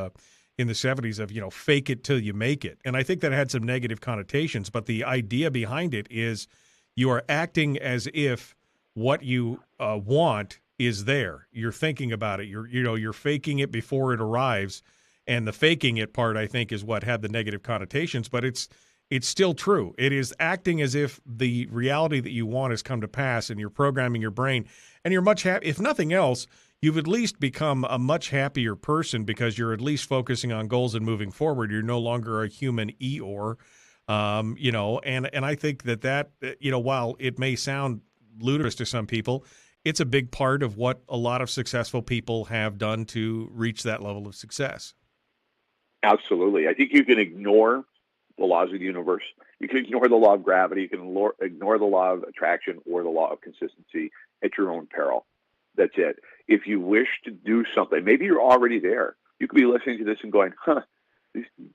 in the 70s of, fake it till you make it. And I think that had some negative connotations, but the idea behind it is you are acting as if what you want is there. You're thinking about it. You're faking it before it arrives. And the faking it part, I think, is what had the negative connotations, but it's still true. It is acting as if the reality that you want has come to pass, and you're programming your brain, and you're much happy. If nothing else, you've at least become a much happier person because you're at least focusing on goals and moving forward. You're no longer a human Eeyore, and I think that while it may sound ludicrous to some people, it's a big part of what a lot of successful people have done to reach that level of success. Absolutely. I think you can ignore the laws of the universe. You can ignore the law of gravity. You can ignore the law of attraction or the law of consistency at your own peril. That's it. If you wish to do something, maybe you're already there. You could be listening to this and going,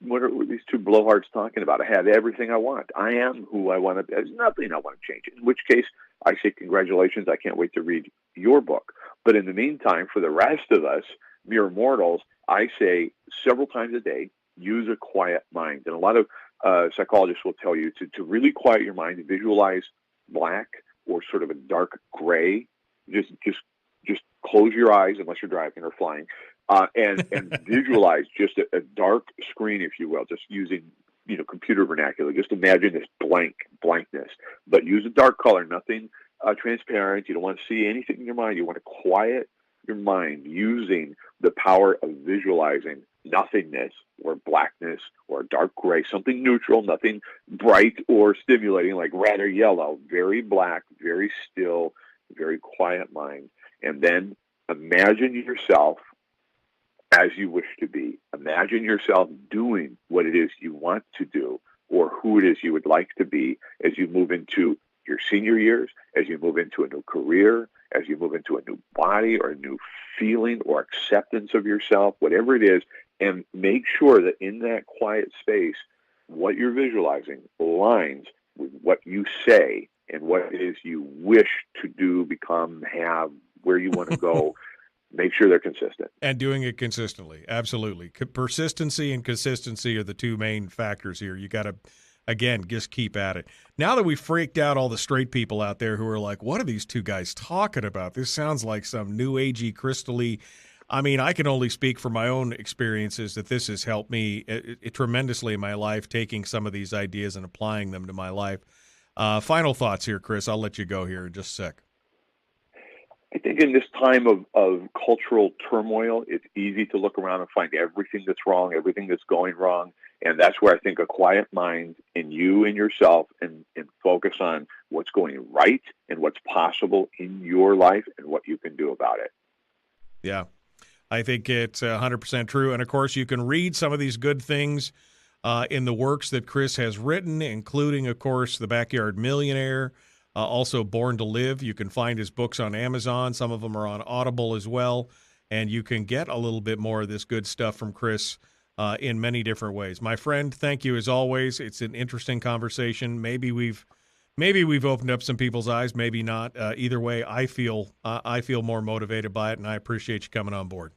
what are these two blowhards talking about? I have everything I want. I am who I want to be. There's nothing I want to change. In which case, I say congratulations. I can't wait to read your book. But in the meantime, for the rest of us, mere mortals, I say several times a day, use a quiet mind. And a lot of psychologists will tell you to really quiet your mind and visualize black or sort of a dark gray. Just close your eyes unless you're driving or flying, and visualize just a dark screen, if you will, just using computer vernacular. Just imagine this blankness, but use a dark color, nothing transparent. You don't want to see anything in your mind. You want to quiet your mind using the power of visualizing nothingness or blackness or dark gray, something neutral, nothing bright or stimulating, like red or yellow. Very black, very still, very quiet mind. And then imagine yourself as you wish to be. Imagine yourself doing what it is you want to do, or who it is you would like to be as you move into your senior years, as you move into a new career, as you move into a new body or a new feeling or acceptance of yourself, whatever it is. And make sure that in that quiet space, what you're visualizing aligns with what you say and what it is you wish to do, become, have, where you want to go. Make sure they're consistent. And doing it consistently. Absolutely. Persistency and consistency are the two main factors here. You got to, again, just keep at it. Now that we've freaked out all the straight people out there who are like, what are these two guys talking about? This sounds like some new agey, crystally. I mean, I can only speak for my own experiences that this has helped me tremendously in my life, taking some of these ideas and applying them to my life. Final thoughts here, Chris. I'll let you go here in just a sec. I think in this time of cultural turmoil, it's easy to look around and find everything that's wrong, everything that's going wrong. And that's where I think a quiet mind in you and yourself and focus on what's going right and what's possible in your life and what you can do about it. Yeah, I think it's 100% true. And, of course, you can read some of these good things in the works that Chris has written, including, of course, The Backyard Millionaire, also Born to Live. You can find his books on Amazon. Some of them are on Audible as well. And you can get a little bit more of this good stuff from Chris in many different ways. My friend, thank you as always. It's an interesting conversation. Maybe we've opened up some people's eyes, maybe not. Either way, I feel more motivated by it, and I appreciate you coming on board.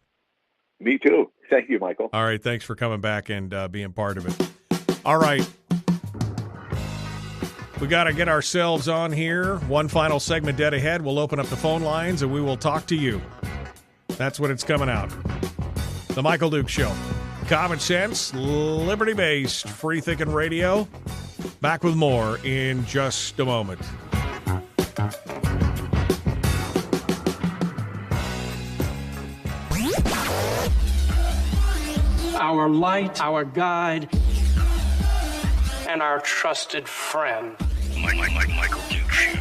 Me too. Thank you, Michael. All right, thanks for coming back and being part of it. All right. We got to get ourselves on here. One final segment dead ahead. We'll open up the phone lines, and we will talk to you. That's what it's coming out. The Michael Duke Show. Common sense, liberty-based, free-thinking radio. Back with more in just a moment. Our light, our guide, and our trusted friend. Michael Duke Show.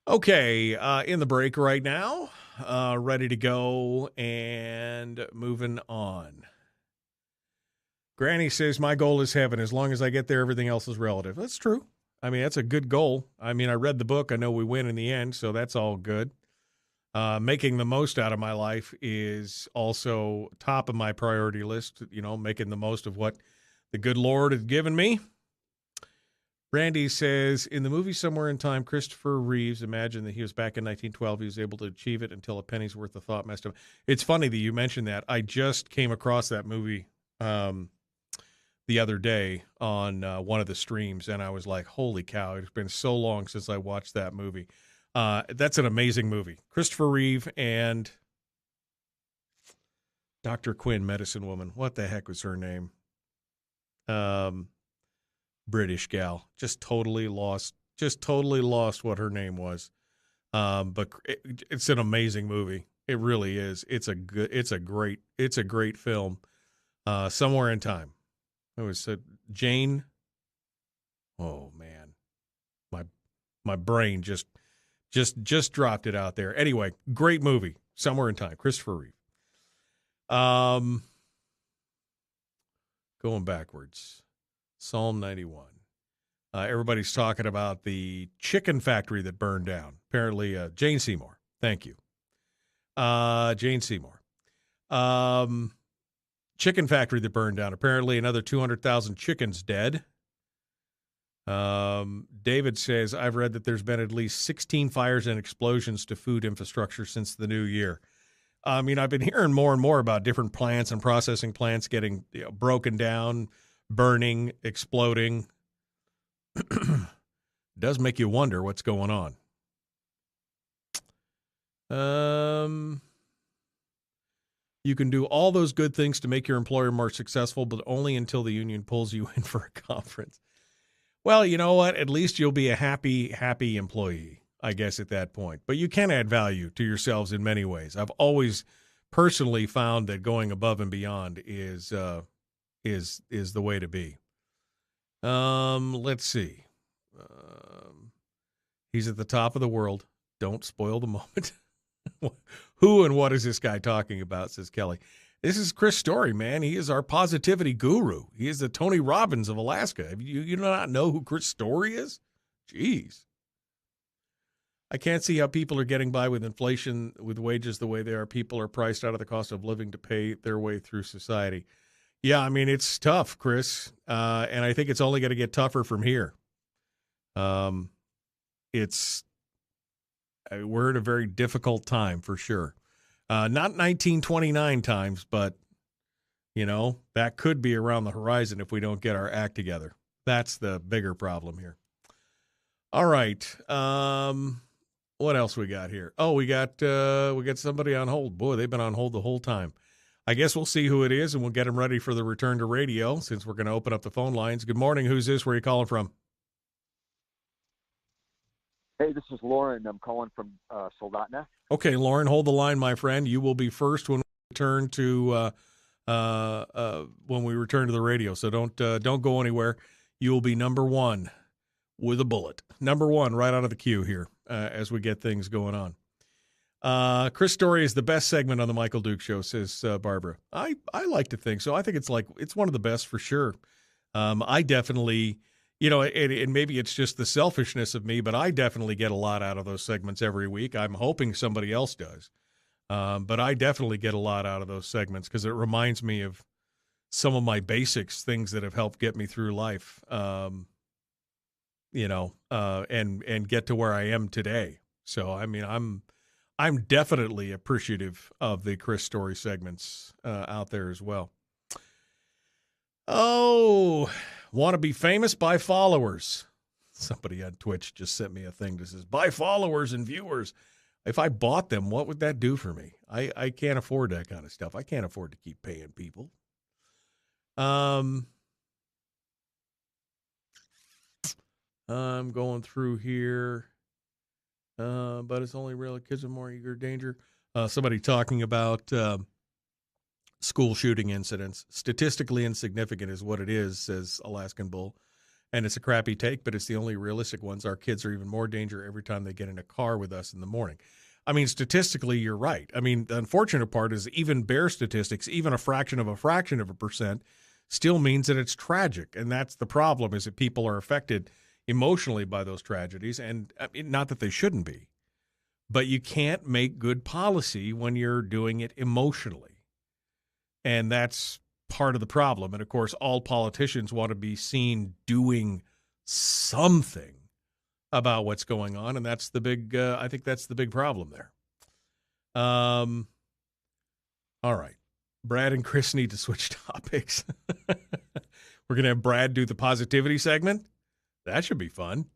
Okay, in the break right now, ready to go and moving on. Granny says, my goal is heaven. As long as I get there, everything else is relative. That's true. I mean, that's a good goal. I mean, I read the book. I know we win in the end, so that's all good. Making the most out of my life is also top of my priority list, making the most of what the good Lord has given me. Randy says, in the movie Somewhere in Time, Christopher Reeves imagined that he was back in 1912. He was able to achieve it until a penny's worth of thought messed him. It's funny that you mentioned that. I just came across that movie the other day on one of the streams, and I was like, holy cow, it's been so long since I watched that movie. That's an amazing movie. Christopher Reeve and Dr. Quinn, medicine woman. What the heck was her name? British gal. Just totally lost what her name was. But it's an amazing movie. It really is. It's a great film. Somewhere in Time. It was Jane. Oh man. My brain just dropped it out there. Anyway, great movie. Somewhere in Time. Christopher Reeve. Going backwards. Psalm 91. Everybody's talking about the chicken factory that burned down. Apparently, Jane Seymour. Thank you. Jane Seymour. Chicken factory that burned down. Apparently, another 200,000 chickens dead. David says, I've read that there's been at least 16 fires and explosions to food infrastructure since the new year. I mean, I've been hearing more and more about different plants and processing plants getting broken down, burning, exploding. Does make you wonder what's going on. You can do all those good things to make your employer more successful, but only until the union pulls you in for a conference. Well, you know what? At least you'll be a happy employee, I guess, at that point. But you can add value to yourselves in many ways. I've always personally found that going above and beyond is the way to be. Let's see. He's at the top of the world. Don't spoil the moment. Who and what is this guy talking about, says Kelly. This is Chris Story, man. He is our positivity guru. He is the Tony Robbins of Alaska. You do not know who Chris Story is? Jeez. I can't see how people are getting by with inflation, with wages the way they are. People are priced out of the cost of living to pay their way through society. Yeah, I mean, it's tough, Chris. And I think it's only going to get tougher from here. We're at a very difficult time for sure. Not 1929 times, but, that could be around the horizon if we don't get our act together. That's the bigger problem here. All right. What else we got here? Oh, we got somebody on hold. Boy, they've been on hold the whole time. I guess we'll see who it is, and we'll get them ready for the return to radio since we're going to open up the phone lines. Good morning. Who's this? Where are you calling from? Hey, this is Lauren. I'm calling from Soldotna. Okay, Lauren, hold the line, my friend. You will be first when we return to the radio. So don't go anywhere. You will be number one with a bullet. Number one right out of the queue here as we get things going on. Chris Story is the best segment on the Michael Duke Show, says Barbara. I like to think so. I think it's one of the best for sure. I definitely. And maybe it's just the selfishness of me, but I definitely get a lot out of those segments every week. I'm hoping somebody else does. But I definitely get a lot out of those segments because it reminds me of some of my basics, things that have helped get me through life, and get to where I am today. So, I mean, I'm definitely appreciative of the Chris Story segments out there as well. Oh, want to be famous? Buy followers. Somebody on Twitch just sent me a thing that says, buy followers and viewers. If I bought them, what would that do for me? I can't afford that kind of stuff. I can't afford to keep paying people. I'm going through here. But it's only real kids are more eager danger. Somebody talking about school shooting incidents. Statistically insignificant is what it is, says Alaskan Bull. And it's a crappy take, but it's the only realistic ones. Our kids are even more danger every time they get in a car with us in the morning. I mean, statistically, you're right. I mean, the unfortunate part is even bare statistics, even a fraction of a percent, still means that it's tragic. And that's the problem, is that people are affected emotionally by those tragedies. And I mean, not that they shouldn't be, but you can't make good policy when you're doing it emotionally. And that's part of the problem. And, of course, all politicians want to be seen doing something about what's going on. And that's the big, I think that's the big problem there. All right. Brad and Chris need to switch topics. We're going to have Brad do the positivity segment. That should be fun.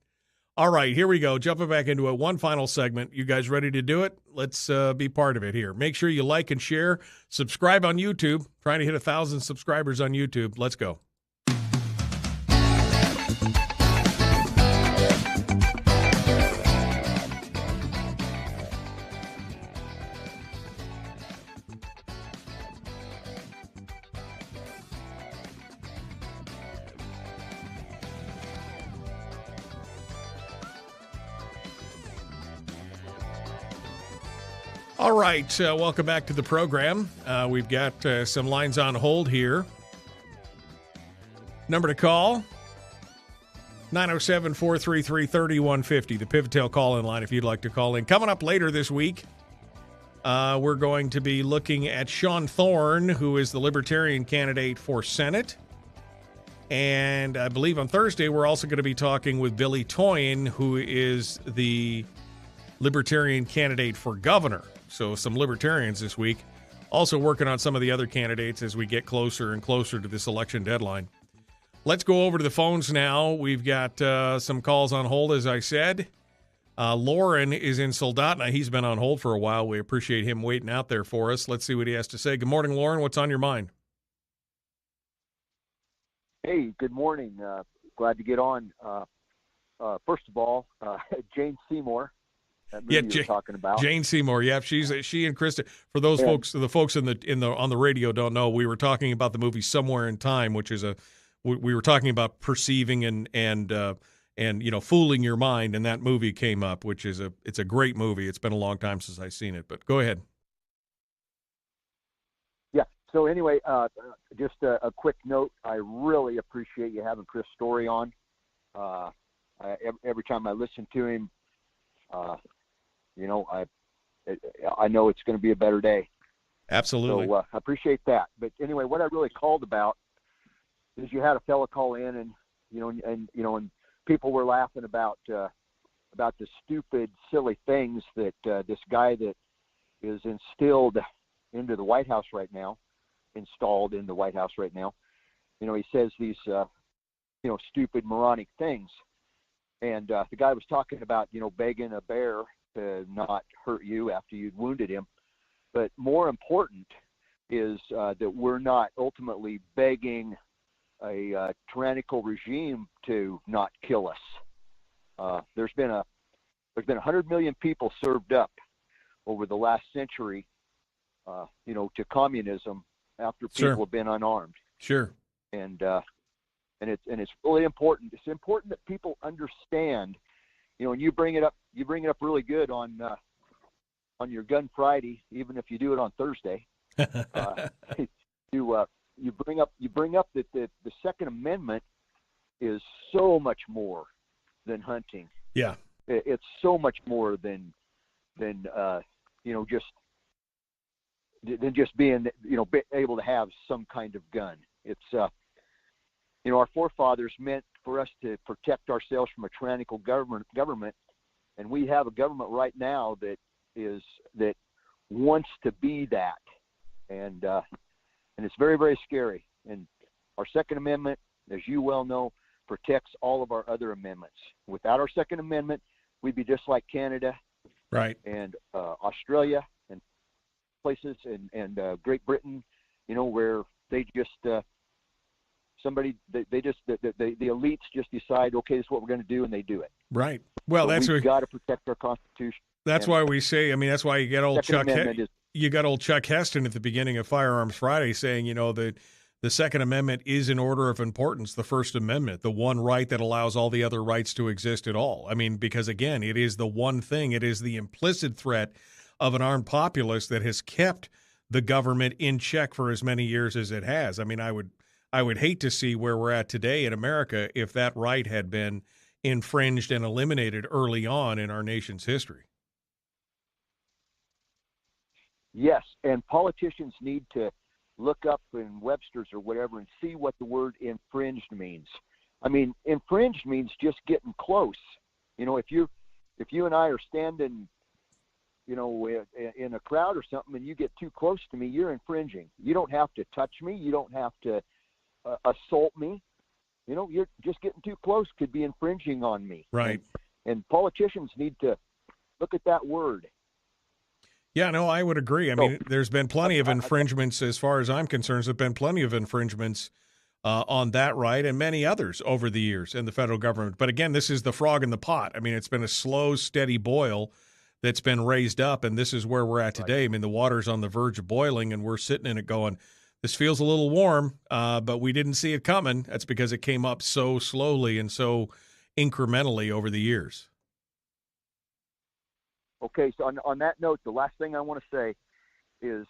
All right, here we go. Jumping back into it. One final segment. You guys ready to do it? Let's be part of it here. Make sure you like and share. Subscribe on YouTube. Trying to hit 1,000 subscribers on YouTube. Let's go. All right, welcome back to the program. We've got some lines on hold here. Number to call, 907-433-3150, the Pivotail call-in line if you'd like to call in. Coming up later this week, we're going to be looking at Sean Thorne, who is the Libertarian candidate for Senate. And I believe on Thursday, we're also going to be talking with Billy Toyin, who is the Libertarian candidate for governor. So some Libertarians this week, also working on some of the other candidates as we get closer and closer to this election deadline. Let's go over to the phones now. We've got some calls on hold, as I said. Lauren is in Soldotna. He's been on hold for a while. We appreciate him waiting out there for us. Let's see what he has to say. Good morning, Lauren. What's on your mind? Hey, good morning. Glad to get on. First of all, Jane Seymour. That movie you're talking about. Jane Seymour. Yeah, she and Krista. For those folks, the folks on the radio don't know. We were talking about the movie Somewhere in Time, which is we were talking about perceiving and fooling your mind, and that movie came up, which is it's a great movie. It's been a long time since I've seen it, but go ahead. Yeah. So anyway, just a quick note. I really appreciate you having Chris Story on. Every time I listen to him, I know it's going to be a better day. Absolutely. So I appreciate that. But anyway, what I really called about is you had a fella call in, and people were laughing about the stupid, silly things that this guy that is installed into the White House right now. He says these stupid, moronic things. And the guy was talking about, begging a bear to not hurt you after you'd wounded him. But more important is that we're not ultimately begging a tyrannical regime to not kill us. There's been 100 million people served up over the last century, to communism after people have been unarmed. Sure. And it's really important. It's important that people understand, and you bring it up really good on your Gun Friday, even if you do it on Thursday. You bring up that the Second Amendment is so much more than hunting. Yeah, it's so much more than just being able to have some kind of gun. It's our forefathers meant for us to protect ourselves from a tyrannical government, and we have a government right now that wants to be that, and it's very, very scary. And our Second Amendment, as you well know, protects all of our other amendments. Without our Second Amendment, we'd be just like Canada, right, and Australia, and places, and Great Britain, where they just the elites just decide, okay, this is what we're going to do, and they do it. Right. Well, we've got to protect our Constitution. That's why we say. I mean, that's why you get old Chuck. You got old Chuck Heston at the beginning of Firearms Friday saying, that the Second Amendment is in order of importance, the First Amendment, the one right that allows all the other rights to exist at all. I mean, because again, it is the one thing. It is the implicit threat of an armed populace that has kept the government in check for as many years as it has. I mean, I would hate to see where we're at today in America if that right had been infringed and eliminated early on in our nation's history. Yes, and politicians need to look up in Webster's or whatever and see what the word infringed means. I mean, infringed means just getting close. If you and I are standing, in a crowd or something, and you get too close to me, you're infringing. You don't have to touch me. You don't have to assault me. You're just getting too close could be infringing on me. Right. And politicians need to look at that word. Yeah, no, I would agree. I mean, there's been plenty of infringements as far as I'm concerned. There's been plenty of infringements on that right and many others over the years in the federal government. But again, this is the frog in the pot. I mean, it's been a slow, steady boil that's been raised up, and this is where we're at today. I mean, the water's on the verge of boiling, and we're sitting in it going, this feels a little warm, but we didn't see it coming. That's because it came up so slowly and so incrementally over the years. Okay, so on that note, the last thing I want to say is,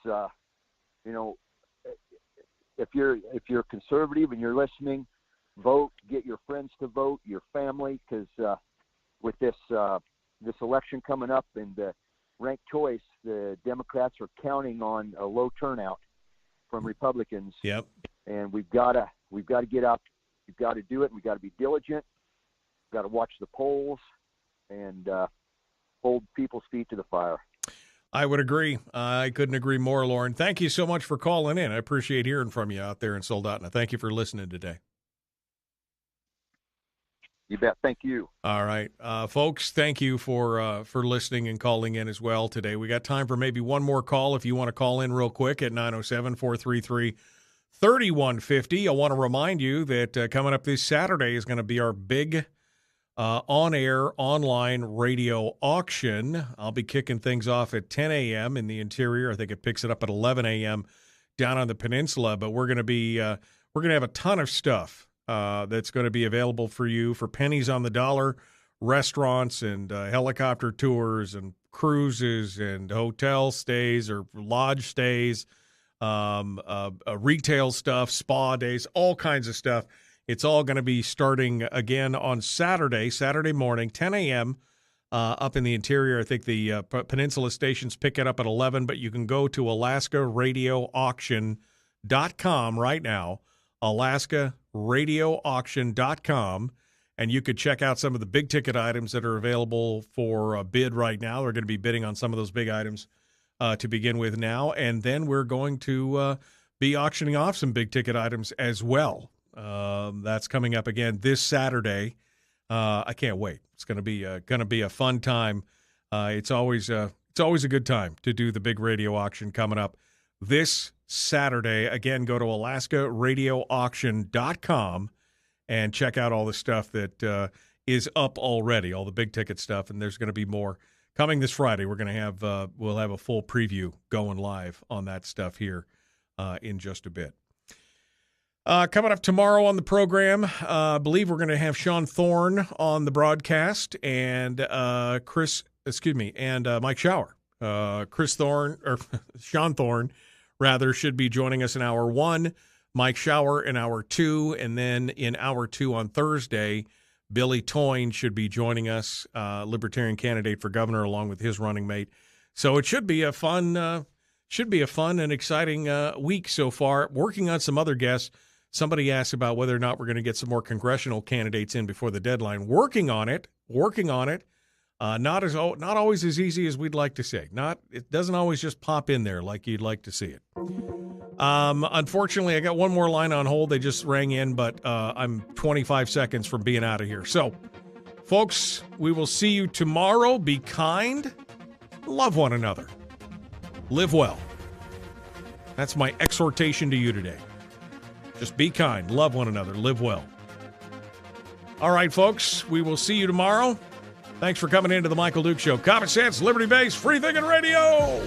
if you're conservative and you're listening, vote. Get your friends to vote, your family, because with this election coming up and the ranked choice, the Democrats are counting on a low turnout from Republicans. Yep. And we've got to get out. We've got to do it. We've got to be diligent. We've got to watch the polls and hold people's feet to the fire. I would agree. I couldn't agree more, Lauren. Thank you so much for calling in. I appreciate hearing from you out there in Soldotna. Thank you for listening today. You bet. Thank you. All right. Folks, thank you for listening and calling in as well today. We got time for maybe one more call if you want to call in real quick at 907-433-3150. I want to remind you that coming up this Saturday is going to be our big on-air online radio auction. I'll be kicking things off at 10 a.m. in the interior. I think it picks it up at 11 a.m. down on the peninsula, but we're going to have a ton of stuff that's going to be available for you for pennies on the dollar, restaurants and helicopter tours and cruises and hotel stays or lodge stays, retail stuff, spa days, all kinds of stuff. It's all going to be starting again on Saturday morning, 10 a.m. Up in the interior. I think the Peninsula stations pick it up at 11, but you can go to AlaskaRadioAuction.com right now, AlaskaRadioAuction.com, and you could check out some of the big ticket items that are available for a bid right now. We're going to be bidding on some of those big items to begin with now, and then we're going to be auctioning off some big ticket items as well. That's coming up again this Saturday. I can't wait. It's going to be a fun time. It's always a good time to do the big radio auction coming up this Saturday. Again, go to AlaskaRadioAuction.com and check out all the stuff that is up already, all the big ticket stuff. And there's going to be more coming this Friday. We're going to have we'll have a full preview going live on that stuff here in just a bit. Coming up tomorrow on the program, I believe we're going to have Sean Thorne on the broadcast and Mike Schauer. Sean Thorne, rather, should be joining us in hour one, Mike Schauer in hour two, and then in hour two on Thursday, Billy Toyne should be joining us, Libertarian candidate for governor, along with his running mate. So it should be a fun and exciting week so far. Working on some other guests. Somebody asked about whether or not we're going to get some more congressional candidates in before the deadline. Working on it. Not always as easy as we'd like to say. It doesn't always just pop in there like you'd like to see it. Unfortunately, I got one more line on hold. They just rang in, but I'm 25 seconds from being out of here. So, folks, we will see you tomorrow. Be kind. Love one another. Live well. That's my exhortation to you today. Just be kind, love one another, live well. All right, folks, we will see you tomorrow. Thanks for coming into the Michael Duke Show. Common sense, liberty-based, free-thinking radio.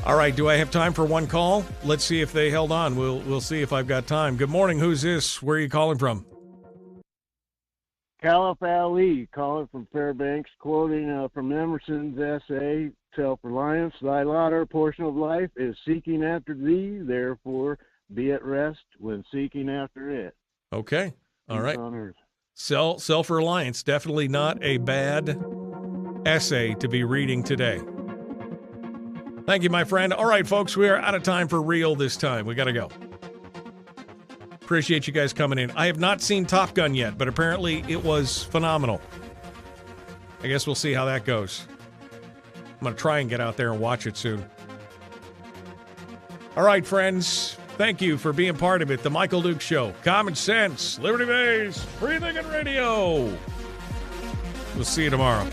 All right, do I have time for one call? Let's see if they held on. We'll see if I've got time. Good morning. Who's this? Where are you calling from? Caliph Ali, calling from Fairbanks, quoting from Emerson's essay, Self-Reliance, thy lot or portion of life is seeking after thee, therefore be at rest when seeking after it. Okay, all right. Self-Reliance, definitely not a bad essay to be reading today. Thank you, my friend. All right, folks, we are out of time for real this time. We got to go. Appreciate you guys coming in. I have not seen Top Gun yet, but apparently it was phenomenal. I guess we'll see how that goes. I'm going to try and get out there and watch it soon. All right, friends. Thank you for being part of it. The Michael Duke Show. Common sense, liberty-based, free-thinking radio. We'll see you tomorrow.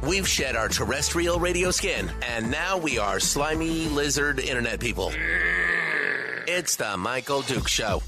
We've shed our terrestrial radio skin, and now we are slimy lizard internet people. It's the Michael Duke Show.